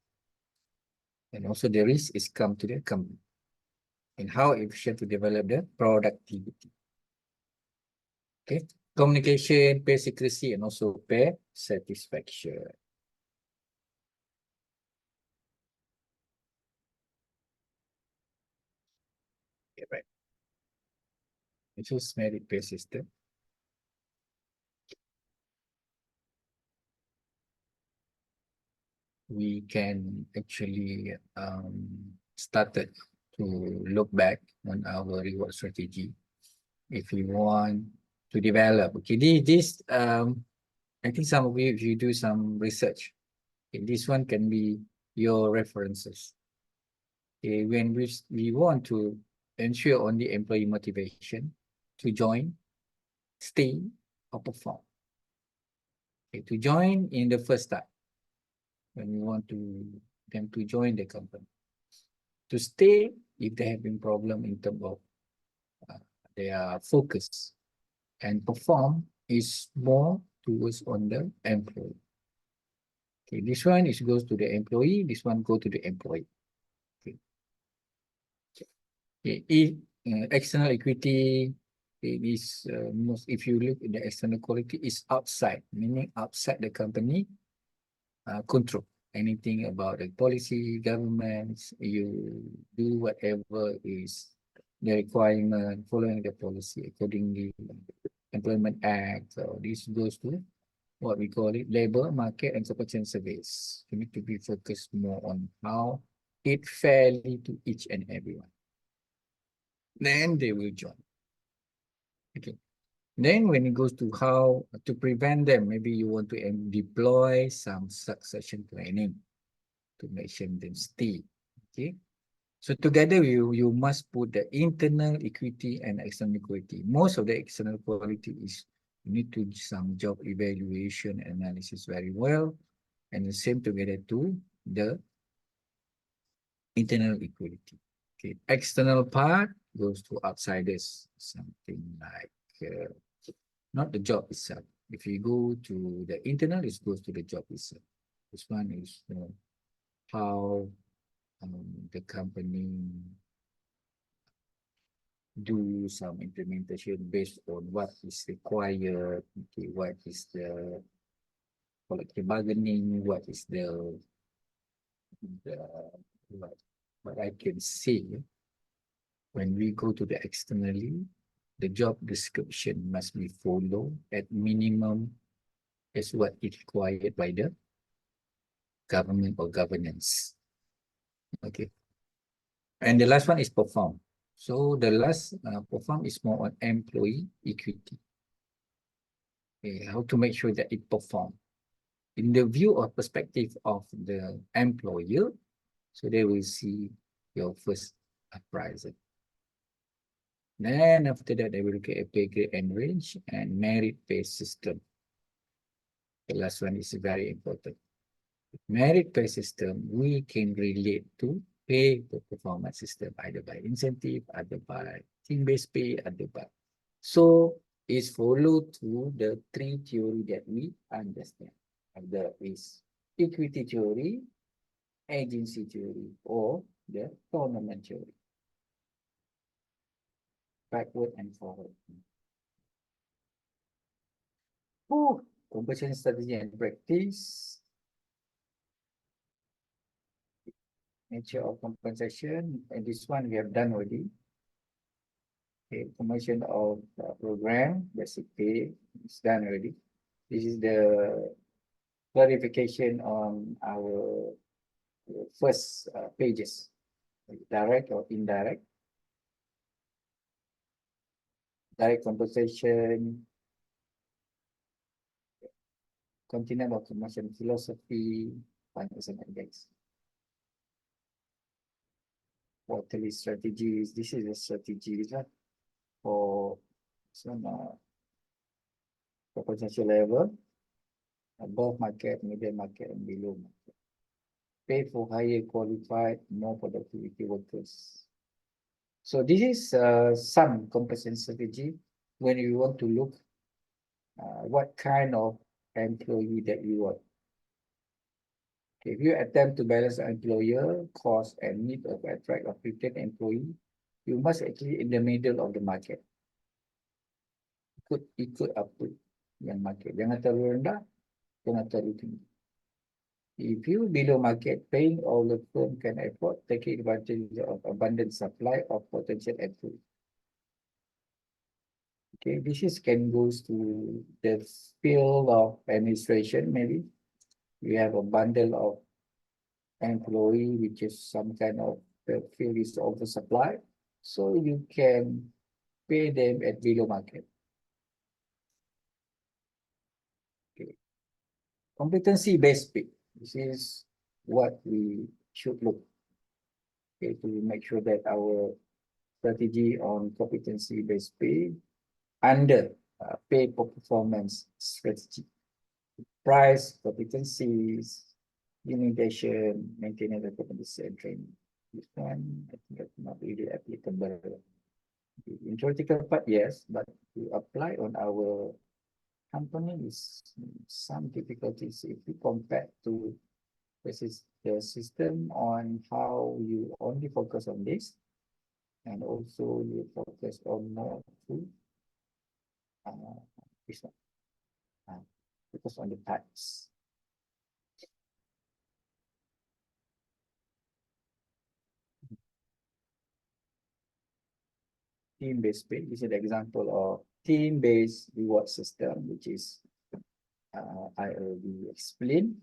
And also the risk is come to the company and how efficient to develop the productivity. Okay, communication, pay secrecy, and also pay satisfaction. Okay, right. It is merit-based system. We can actually started to look back on our reward strategy if we want to develop. Okay, this I think some of you, if you do some research, okay, this one can be your references. Okay, when we want to ensure only employee motivation to join, stay, or perform. Okay, to join in the first time when we want to them to join the company. To stay if they have been problem in terms of their focus, and perform is more towards on the employee. Okay, this one is goes to the employee, this one go to the employee. Okay, okay. If external equity, it is most, if you look at the external quality, is outside, meaning outside the company control. Anything about the policy, governments, you do whatever is the requirement, following the policy accordingly, Employment Act. So this goes to what we call it labor market and supply chain surveys. You need to be focused more on how it fairly to each and everyone. Then they will join. Okay. Then when it goes to how to prevent them, maybe you want to deploy some succession planning to make sure them stay. Okay. So together you must put the internal equity and external equity. Most of the external quality is you need to do some job evaluation analysis very well, and the same together to the internal equality. Okay, external part goes to outsiders, something like not the job itself. If you go to the internal, it goes to the job itself. This one is how the company do some implementation based on what is required, okay, what is the collective bargaining, what is the what I can see when we go to the externally, the job description must be followed at minimum as what is required by the government or governance. Okay. And the last one is perform. So the last perform is more on employee equity. Okay, how to make sure that it perform in the view or perspective of the employer, so they will see your first appraisal. Then after that, they will look at a pay grade and range and merit-based system. The last one is very important. Merit-based system, we can relate to pay the performance system, either by incentive, either by team-based pay, either by. So it's followed through the three theory that we understand. There is equity theory, agency theory, or the tournament theory. Backward and forward. Oh, compensation strategy and practice. Nature of compensation, and this one we have done already. Okay, information of program, basic pay, is done already. This is the clarification on our first pages, direct or indirect. Direct compensation, continent of commercial philosophy, 1% index. Quarterly strategies, this is a strategy for some compensation level, above market, medium market, and below market. Pay for higher qualified, more productivity workers. So this is some compensation strategy when you want to look what kind of employee that you want. Okay, if you attempt to balance employer cost and need of attract or retain employee, you must actually in the middle of the market. Ikut apa yang market. Jangan terlalu rendah, jangan terlalu tinggi. If you below market paying, all the firm can afford taking advantage of abundant supply of potential employees. Okay, this is can goes to the field of administration. Maybe you have a bundle of employee, which is some kind of the field is oversupply, so you can pay them at below market. Okay. Competency-based pay. This is what we should look, okay, to make sure that our strategy on competency-based pay under pay for performance strategy. Price, competencies, limitation, maintenance of competency and training. This one, I think that's not really applicable. In theoretical part, yes, but to apply on our company is some difficulties if we compare to the system on how you only focus on this, and also you focus on more to this one, focus on the types. Team-based pay. This is an example of team-based reward system, which is I already explained.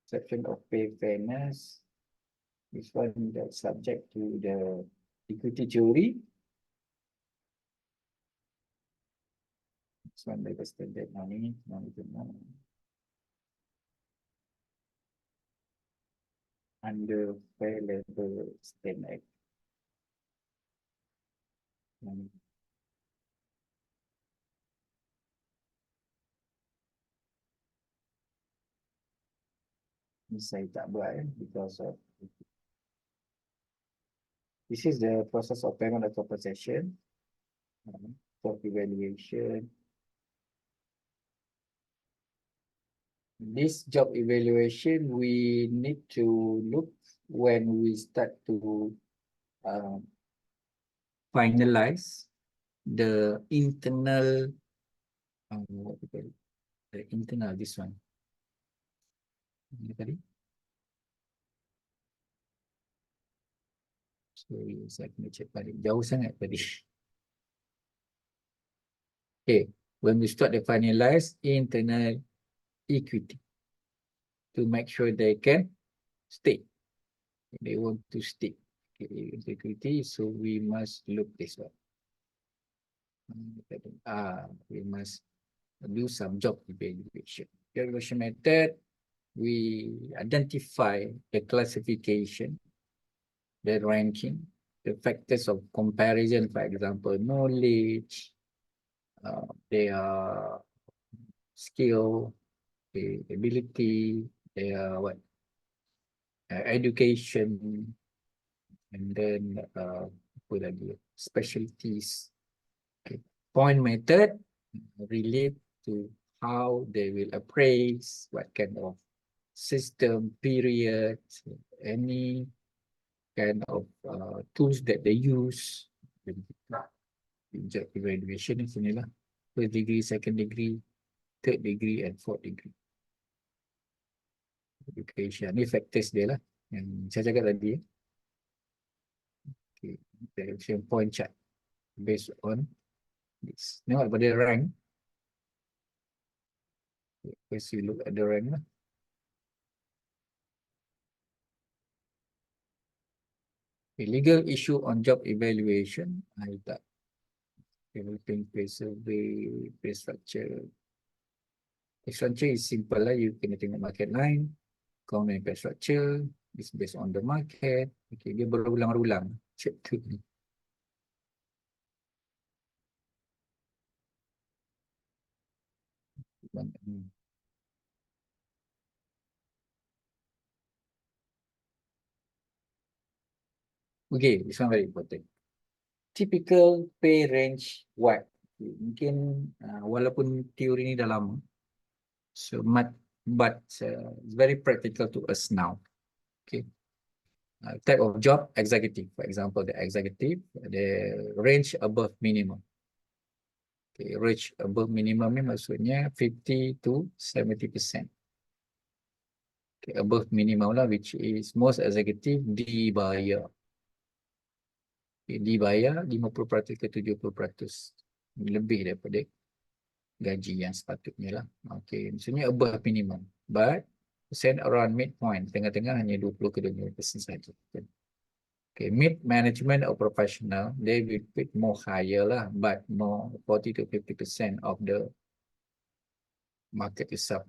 Section of pay fairness. This one that's subject to the equity theory. This one by the standard money, under fair labor standard. Saya tak buat because of this is the process of payment of compensation for evaluation. This job evaluation we need to look when we start to finalize the internal this one. So saya kena check balik, jauh sangat tadi. Okay, when we start to finalize internal equity to make sure they can stay. They want to stay. Okay, equity, so we must look this one. We must do some job evaluation. Evaluation method, we identify the classification, the ranking, the factors of comparison, for example, knowledge, their skill, the ability, their education, and then specialties. Okay. Point method relate to how they will appraise, what kind of system, period, any kind of tools that they use. Job evaluation ni sini lah. First degree, second degree, third degree, and fourth degree. Education. Ni factors dia lah. Yang saya cakap tadi. Okay. Evaluation point chart. Based on this. Tengok pada rank. First you look at the rank lah. Okay. Legal issue on job evaluation. I tak. Developing pay survey, pay structure. Pay structure is simple lah. You kena tengok market line. Common pay structure is based on the market. Okay, dia berulang-ulang. Check tu. Okay, this one very important. Typical pay range what? Mungkin walaupun teori ni dah lama, so but it's very practical to us now. Okay, type of job, executive. For example, the executive, the range above minimum. Okay, range above minimum ni maksudnya 50 to 70%. Okay, above minimum lah, which is most executive dibayar. Okay, dibayar 50% ke 70% lebih daripada gaji yang sepatutnya lah. Okay, maksudnya above minimum. But percent around midpoint, tengah-tengah hanya 20 ke 25% saja. Okay, mid management or professional, they will pay more higher lah, but more 40 to 50% of the market itself.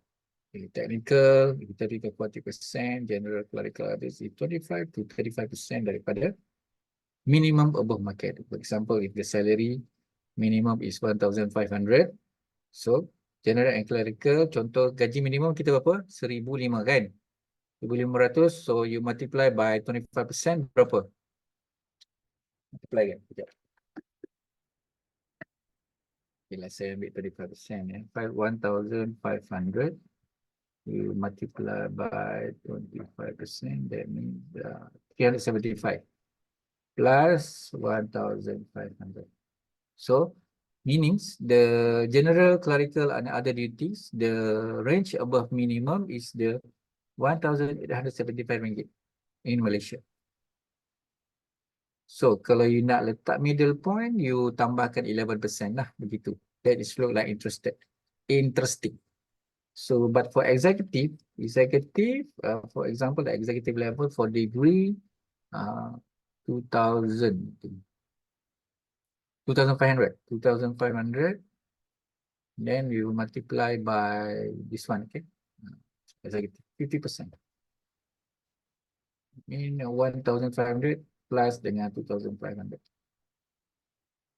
Okay, technical, 30 to 40%, general clerical others is 25 to 35% daripada minimum above market. For example, if the salary minimum is 1,500, so general and clerical, contoh gaji minimum kita berapa? 1,005 kan? 1,500, so you multiply by 25%, berapa? Multiply kan? Sekejap. Okay, let's say ambil 35%, 1,500, you multiply by 25%, that means 375 plus 1,500. So, meanings the general, clerical and other duties, the range above minimum is the 1,875 ringgit in Malaysia. So, kalau you nak letak middle point, you tambahkan 11% lah, begitu. That is look like interesting. So, but for executive, for example, the executive level for degree, 2,500, then you multiply by this one, okay? Executive, 50%. In 1,500 plus dengan 2,500.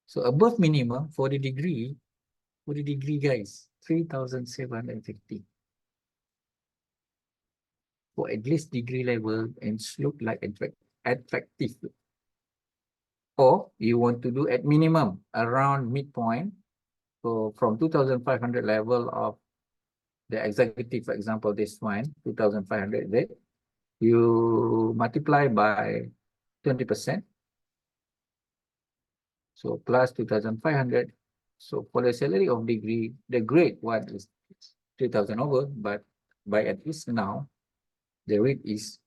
So above minimum for the degree guys, 3,750. For at least degree level and look like attractive. Or you want to do at minimum around midpoint. So from 2,500 level of the executive, for example, this one, 2,500, you multiply by 20%. So plus 2,500. So for the salary of degree, the grade one is 3,000 over, but by at least now, the rate is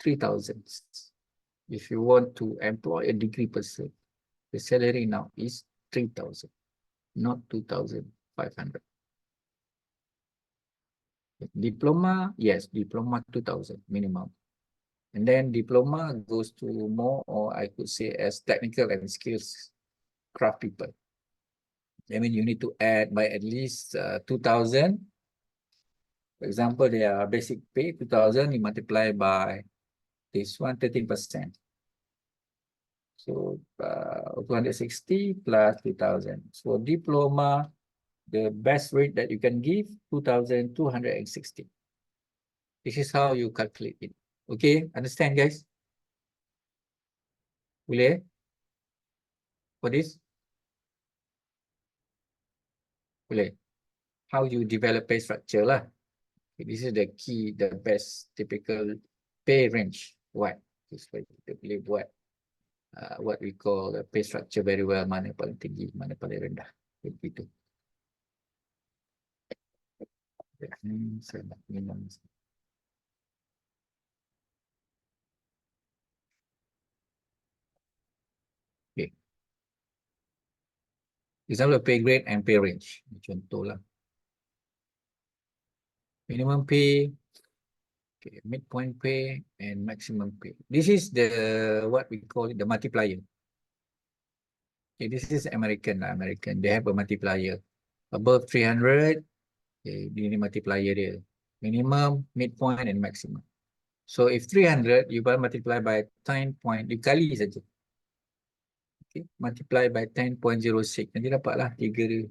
3,000. If you want to employ a degree person, the salary now is 3,000, not 2,500. Diploma, yes, diploma 2,000 minimum. And then diploma goes to more, or I could say as technical and skills craft people. I mean, you need to add by at least 2,000. For example, their basic pay 2,000, you multiply by this one, 13%. So 260 plus 2,000. So diploma, the best rate that you can give, 2,260. This is how you calculate it. Okay, understand guys? Boleh? For this? Boleh. How you develop pay structure lah. Okay, this is the key, the best typical pay range. What? This way kita boleh buat what we call the pay structure very well. Mana paling tinggi, mana paling rendah. Begitu. Saya nak minum. Okay. Example pay grade and pay range. Contoh lah. Minimum pay, okay, midpoint pay, and maximum pay. This is the what we call it, the multiplier. Okay, this is American. They have a multiplier. Above 300, okay, ini multiplier dia. Minimum, midpoint, and maximum. So if 300, you multiply by 10 point, dikali saja. Okay, multiply by 10.06. Nanti dapatlah 3 dia.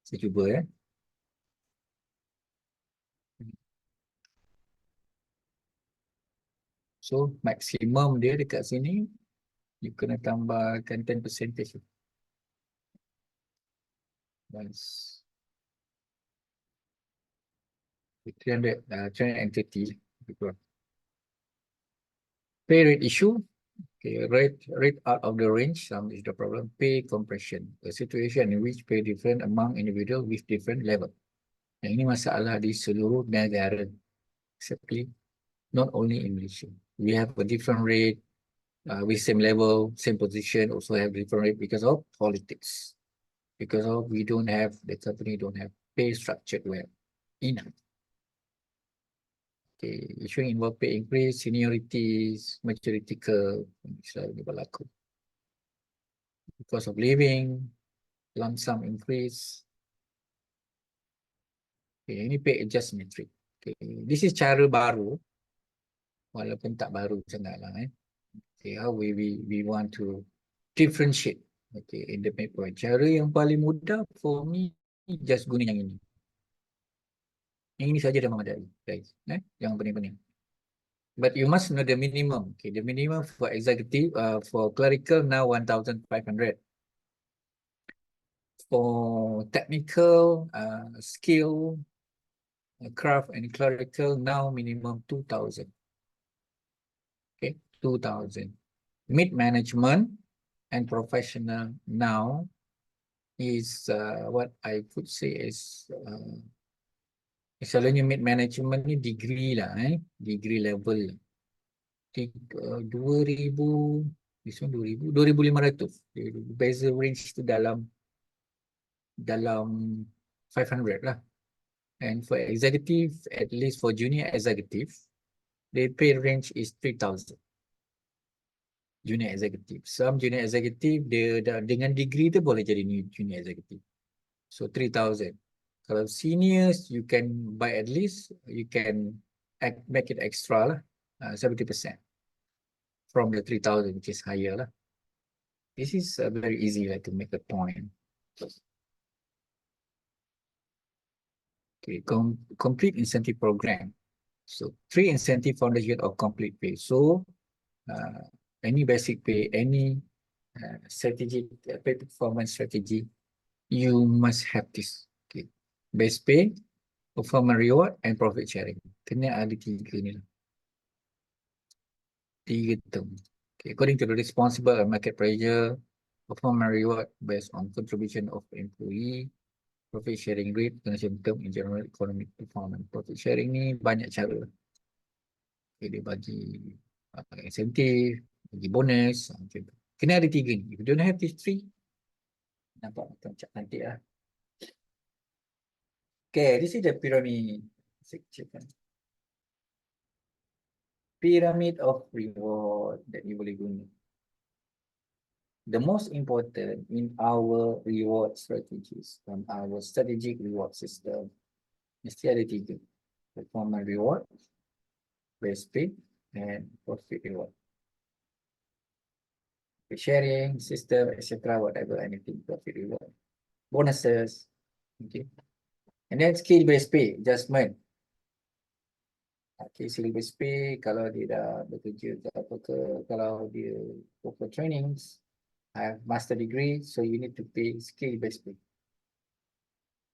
Saya cuba ya. So maksimum dia dekat sini, you kena tambahkan 10%. Once 330. Pay rate issue. Okay, rate out of the range, some is the problem. Pay compression, a situation in which pay different among individual with different level. Yang ini masalah di seluruh negara. exactly. Not only in Malaysia. We have a different rate with same level, same position, also have different rate because of politics. Because of we don't have, the company don't have pay structured well enough. Okay, issue involve pay increase, seniorities, maturity curve, selalu berlaku. Because of living, lump sum increase. Okay, ini pay adjustment metric. Okay, this is cara baru, walaupun tak baru sangat lah. Okay, how we want to differentiate. Okay, in the paper. Cara yang paling mudah for me, just guna yang ini. Yang ini saja dah memadai, guys. Yang pening-pening. But you must know the minimum. Okay, the minimum for executive, for clerical now 1,500. For technical, skill, craft and clerical now minimum 2,000. Okay, 2,000. Mid management and professional now is what I could say is selalunya mid management ni degree lah, degree level. 2,000, this one 2,000, 2,500. Beza range tu dalam 500 lah. And for executive, at least for junior executive, the pay range is 3,000. Junior executive. Some junior executive, dia dengan degree tu boleh jadi junior executive. So 3,000. Kalau seniors, you can buy at least, you can make it extra lah, 70% from the 3,000, which is higher lah. This is very easy like, to make a point. Okay, complete incentive program. So 3 incentive for the year of complete pay. So any basic pay, any strategic pay performance strategy, you must have this. Okay, base pay, performance reward, and profit sharing. Kena ada 3 ni lah. 3 term. Okay, according to the responsible and market pressure, performance reward based on contribution of employee, profit sharing rate, financial term in general economic performance. Profit sharing ni banyak cara. Okay, dia bagi insentif, bagi bonus, macam tu. Kena ada 3 ni. If you don't have these 3, nampak macam cantik lah. Okay, this is the pyramid. Pyramid of reward that you boleh guna. The most important in our reward strategies from our strategic reward system, mesti ada 3. Performance reward, base pay, and profit reward. Sharing, system, etc., whatever, anything, profit reward. Bonuses, okay. And then skill-based pay, adjustment. Okay, skill-based pay, kalau dia dah bekerja ke apa ke, kalau dia go for trainings, have master degree, so you need to pay skill-based pay.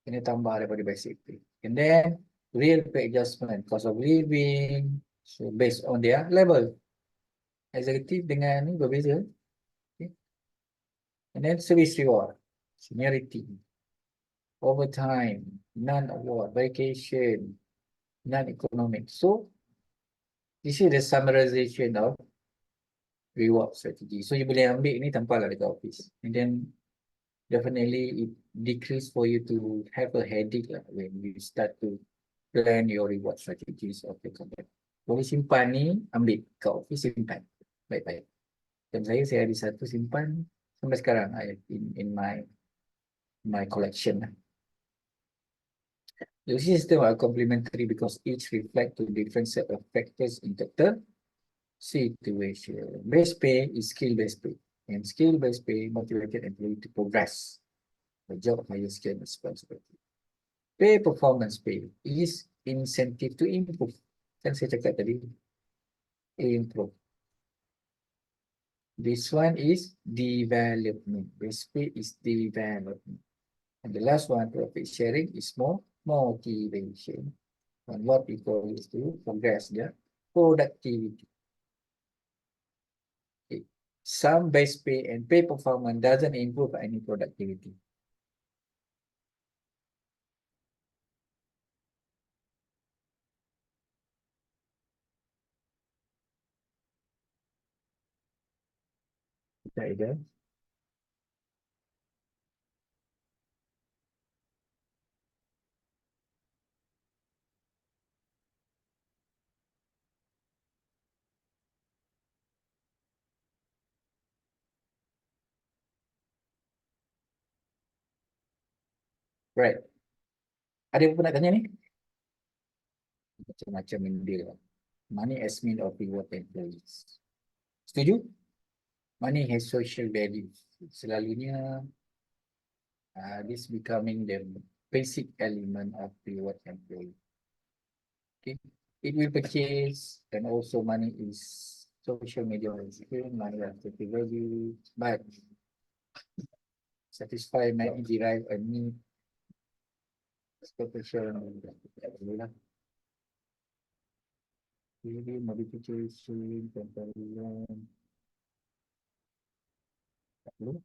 Kena tambah daripada basic pay. And then real pay adjustment, cost of living, so based on their level. Executive dengan ni berbeza. Okay. And then service reward, seniority, overtime, non-award, vacation, non-economic. So this is the summarization of reward strategy. So you boleh ambil ni tanpa lah dekat office. And then definitely it decrease for you to have a headache lah when you start to plan your reward strategies of the company. Boleh simpan ni, ambil kat office, simpan baik-baik. Dan saya ada satu simpan sampai sekarang in my collection lah. The system are complementary because each reflect to different set of factors in the situation. Base pay is skill-based pay, and skill-based pay motivated employee to progress the job, higher skill and responsibility. Pay performance pay is incentive to improve. Kan saya cakap tadi, improve. This one is development. Base pay is development. And the last one, profit sharing, is more motivation. And what people is to progress their productivity. Okay. Some base pay and pay performance doesn't improve any productivity. Either. Right. Ada apa nak tanya ni? Macam-macam benda. Money as mean of reward employees. Setuju? Money has social value. Selalunya this becoming the basic element of reward employee. Okay. It will purchase, and also money is social media experience, money has social value, but satisfy may derive a need, expectation, maybe modification, comparison, tak perlu.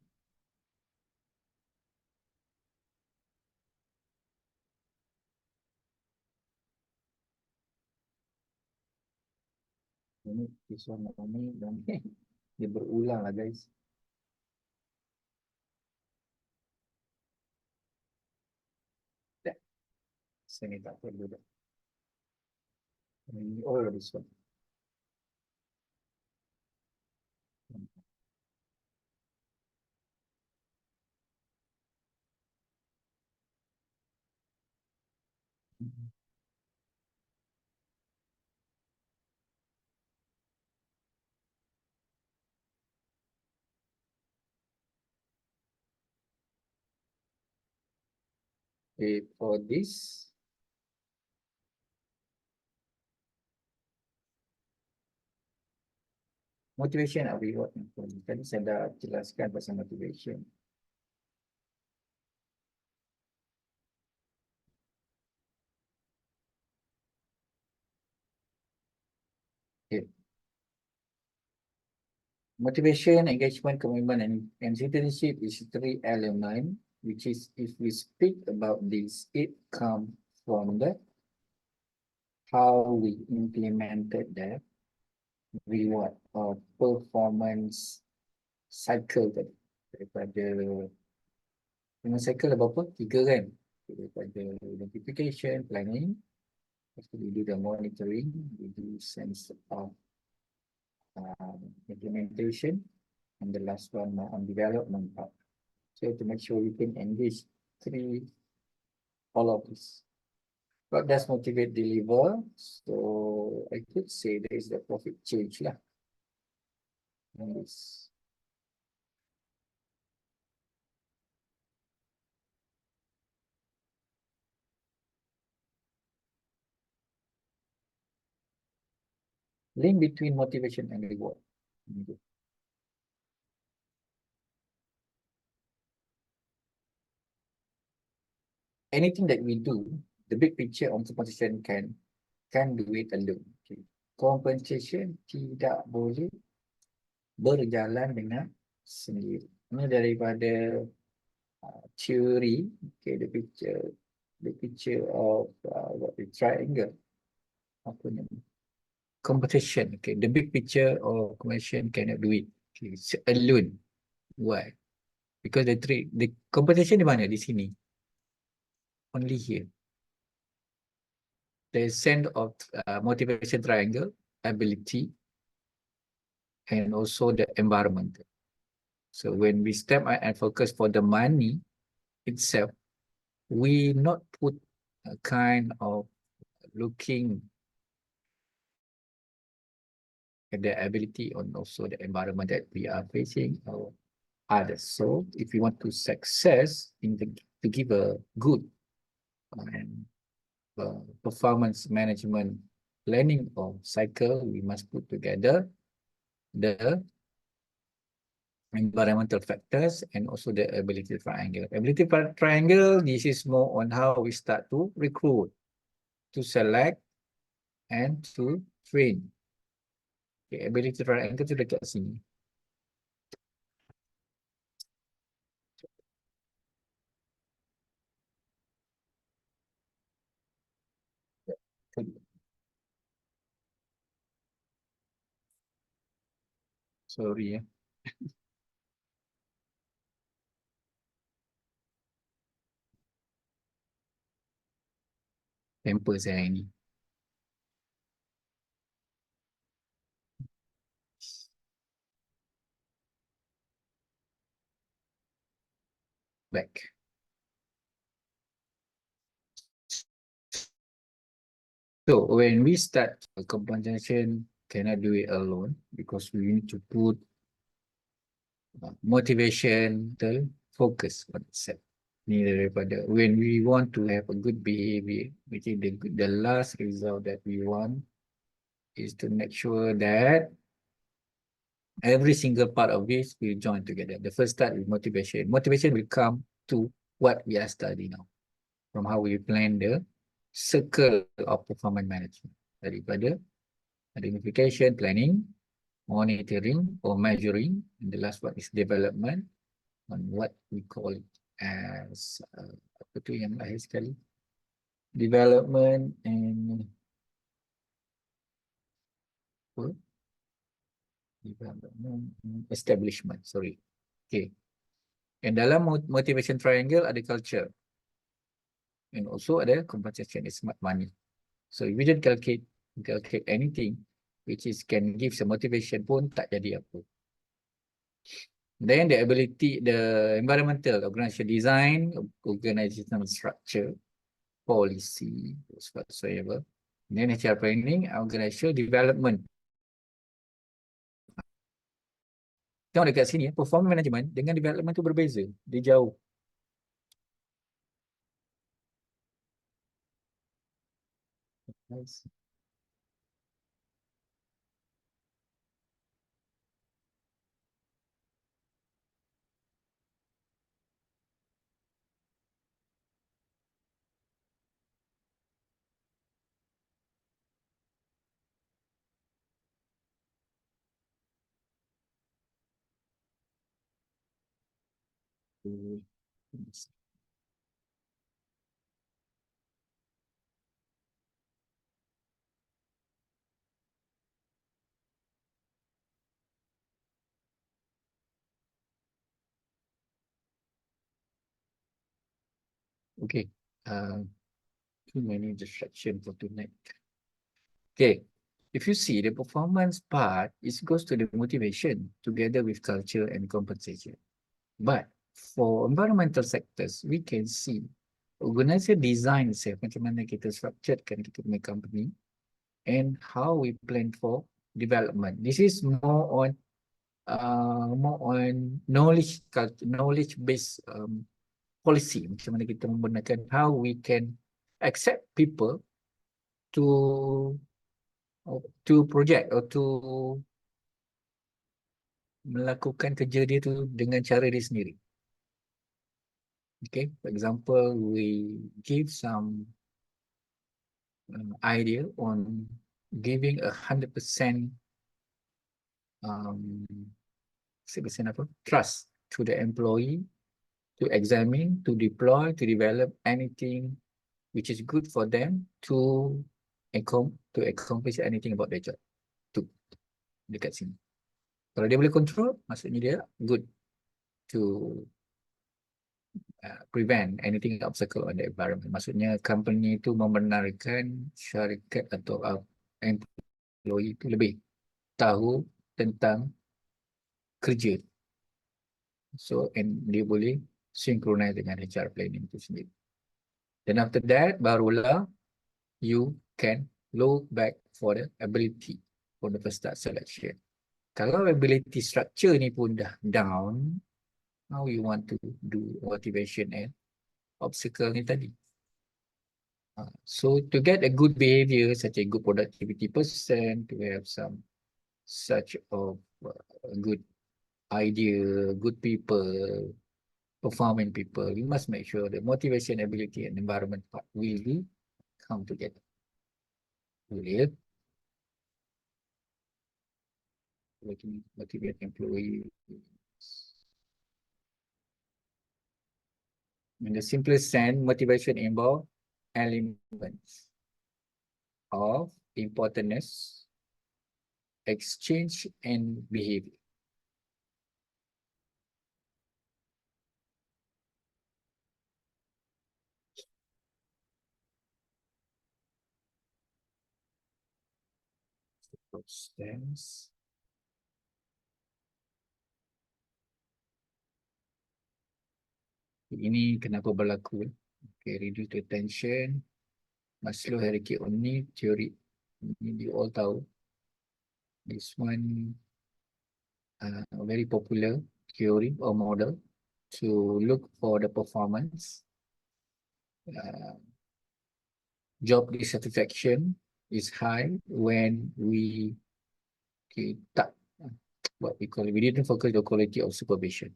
Ini kisah ini dan dia berulang lah guys. Dah, saya ni tak perlu dah. Ini all of this one. Okay, for this, motivation and reward. Tadi saya dah jelaskan pasal motivation. Okay. Motivation, engagement, commitment, and citizenship is three elements, which is, if we speak about this, it comes from the how we implemented the reward or performance cycle tadi. Daripada dengan cycle berapa? 3 kan? Daripada identification, planning, after we do the monitoring, we do sense of implementation, and the last one on development part. So to make sure we can engage all of this. What does motivate deliver? So I could say there is the profit change lah. And this. Link between motivation and reward. Anything that we do, the big picture on compensation can do it alone. Okay. Compensation tidak boleh berjalan dengan sendiri. Ini daripada theory, okay, the picture of what the triangle, apa ni? Competition. Okay, the big picture of competition cannot do it. Okay, it's alone. Why? Because the competition di mana? Di sini. Only here. The sense of motivation triangle, ability, and also the environment. So when we step out and focus for the money itself, we not put a kind of looking at the ability and also the environment that we are facing or others. So if you want to success to give a good performance management planning or cycle, we must put together the environmental factors and also the ability triangle. Ability triangle, this is more on how we start to recruit, to select, and to train. Okay, ability triangle tu dekat sini. Sorry ya. Hamper saya hari ni. Back. So when we start a compensation, cannot do it alone because we need to put motivation, focus on itself. Ni daripada when we want to have a good behavior, which is the last result that we want is to make sure that every single part of this will join together. The first start with motivation. Motivation will come to what we are studying now, from how we plan the circle of performance management. Daripada identification, planning, monitoring or measuring, and the last one is development on what we call it as apa tu yang lahir sekali, development and apa? Development and establishment, sorry. Okay. And dalam motivation triangle ada culture and also ada compensation, is smart money. So if you don't calculate anything which is can give some motivation pun tak jadi apa. Then the ability, the environmental, organizational design, organizational structure, policy, whatsoever. Then HR planning, organizational development. Tengok dekat sini, performance management dengan development tu berbeza. Dia jauh. Nice. Okay. Too many distractions for tonight. Okay. If you see the performance part, it goes to the motivation together with culture and compensation. But for environmental sectors, we can see organization design itself, macam mana kita structurekan kita punya company and how we plan for development. This is more on knowledge based policy, macam mana kita menggunakan how we can accept people to project or to melakukan kerja dia tu dengan cara dia sendiri. Okay, for example, we give some idea on giving 100% trust to the employee to examine, to deploy, to develop anything which is good for them to accomplish anything about their job. Tu dekat sini. Kalau dia boleh control, maksudnya dia good to prevent anything obstacle on the environment. Maksudnya company itu membenarkan syarikat atau employee itu lebih tahu tentang kerja. So, and dia boleh synchronize dengan HR planning itu sendiri. Then after that, barulah you can look back for the ability for the first start selection. Kalau ability structure ni pun dah down, how you want to do motivation and obstacle ni tadi. So to get a good behavior, such a good productivity person, to have some such of good idea, good people, performing people, you must make sure the motivation, ability, and environment part will come together. Boleh motivate employees. In the simplest sense, motivation involves elements of importance, exchange, and behavior. Stems. Ini kenapa berlaku? Okay, reduce the tension. Maslow hierarchy on need theory. Ini you all tahu. This one very popular theory or model to look for the performance. Job dissatisfaction is high when we what we call it, we didn't focus the quality of supervision.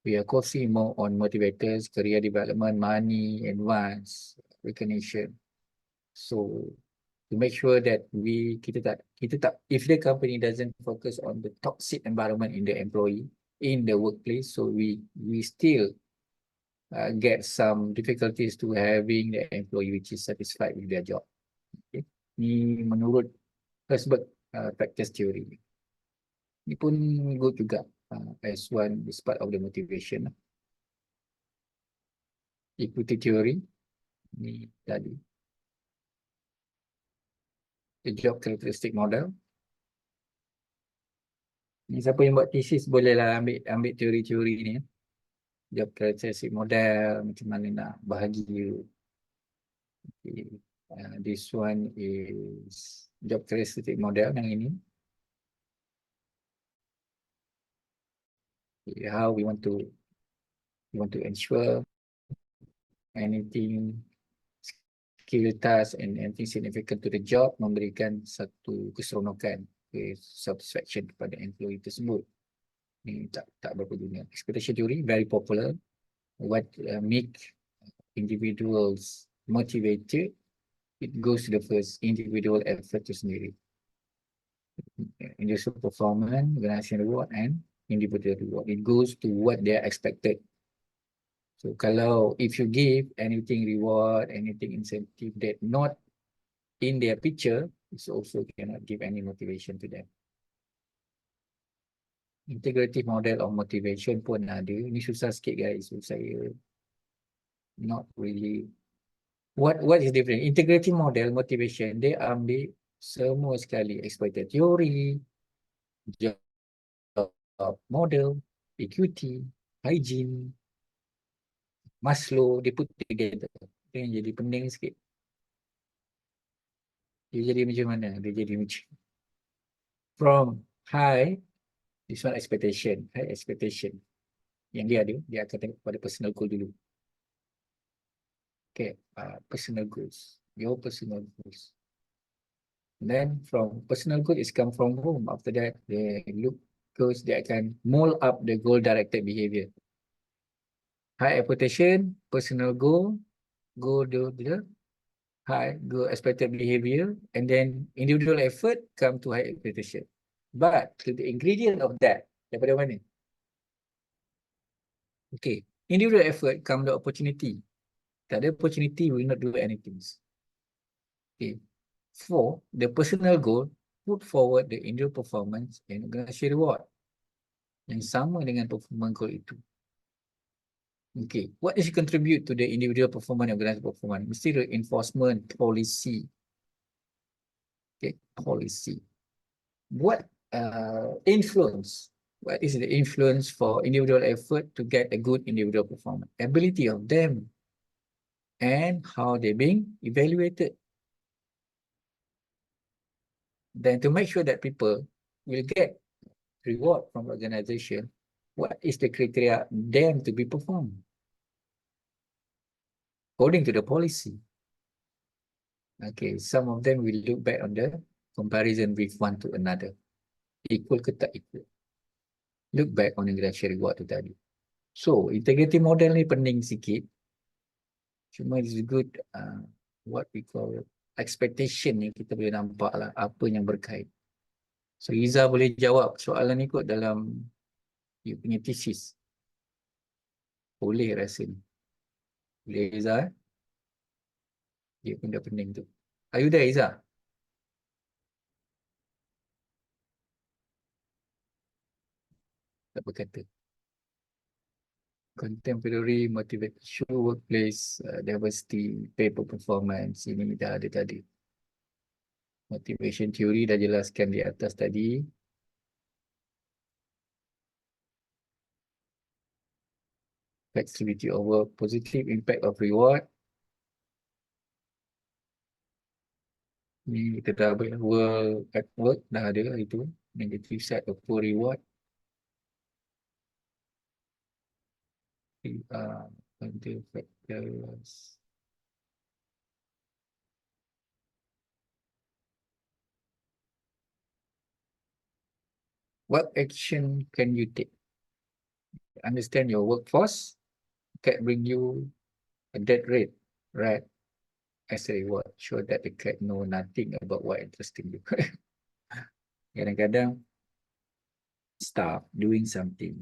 We are focusing more on motivators, career development, money, advance, recognition. So to make sure that kita tak, if the company doesn't focus on the toxic environment in the employee, in the workplace, so we still get some difficulties to having the employee which is satisfied with their job. Okay. Ni menurut Herzberg practice theory. Ni pun good juga as one is part of the motivation. Equity theory ni tadi. The job characteristic model. Ni siapa yang buat thesis bolehlah ambil teori-teori ni. Job characteristic model, macam mana nak bahagi. Okay. This one is job characteristic model yang ini. Okay. How we want to ensure anything skill, task and anything significant to the job, memberikan satu keseronokan, satisfaction kepada employee tersebut. Ni tak berapa guna. Expectation theory very popular. What make individuals motivated? It goes to the first individual effort tu sendiri. Individual performance, organization reward and individual reward. It goes to what they are expected. So kalau if you give anything reward, anything incentive that not in their picture, it also cannot give any motivation to them. Integrative model of motivation pun ada. Ini susah sikit guys. So saya not really. What is different? Integrative model motivation, dia ambil semua sekali. Exploited theory, job model, equity, hygiene, Maslow, dia put together. Itu yang jadi pening sikit. Dia jadi macam mana? Dia jadi macam from high, this one expectation, high expectation. Yang dia akan tengok pada personal goal dulu. Okay, personal goals, your personal goals. Then from personal goal is come from home. After that, they look goals, they akan mold up the goal directed behavior. High expectation, personal goal, go to the high goal expected behavior, and then individual effort come to high expectation. But to the ingredient of that, daripada mana? Okay, individual effort come the opportunity. Tak ada opportunity, we will not do anything. Okay. For the personal goal, put forward the individual performance and organization reward. Yang sama dengan performance goal itu. Okay. What is contribute to the individual performance and organization performance? Mesti the enforcement policy. Okay. Policy. What influence? What is the influence for individual effort to get a good individual performance? Ability of them. And how they're being evaluated. Then to make sure that people will get reward from the organization, what is the criteria them to be performed? According to the policy. Okay, some of them will look back on the comparison with one to another. Equal ke tak equal. Look back on the organization reward tu tadi. So, integrity model ni pening sikit. Cuma it's good what we call expectation ni kita boleh nampak lah apa yang berkait. So Iza boleh jawab soalan ni kot dalam you punya thesis. Boleh rasa ni. Boleh Iza Dia pun dah pening tu. Are you there Iza? Tak berkata. Contemporary motivation workplace diversity paper performance ini dah ada tadi. Motivation theory dah jelaskan di atas tadi. Flexibility over positive impact of reward. Ni kita dah work at work dah ada itu. Negative side of poor reward. Control factors. What action can you take? Understand your workforce can bring you a death rate, right? As a reward, show that the cat know nothing about what interesting you. Kadang-kadang staff doing something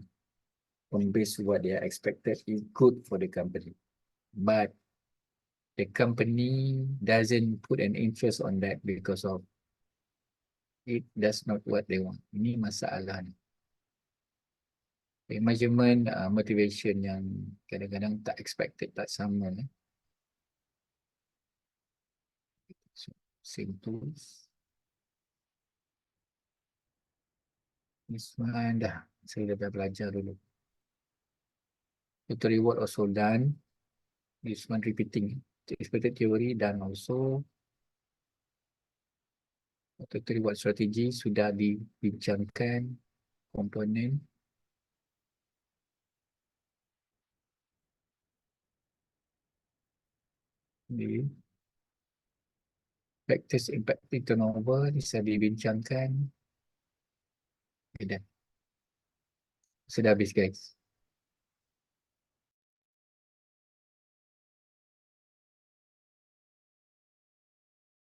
on base what they are expected is good for the company, but the company doesn't put an interest on that because of it does not what they want. Ini masalah ni. Measurement, motivation yang kadang-kadang tak expected, tak sama. So, same tools. This one dah, saya dah belajar dulu. Total reward also done. This one repeating. Expected theory done also. Total reward strategy sudah dibincangkan. Komponen. Okay. Factors impacting turnover bisa dibincangkan. Okay, dah. Sudah habis guys.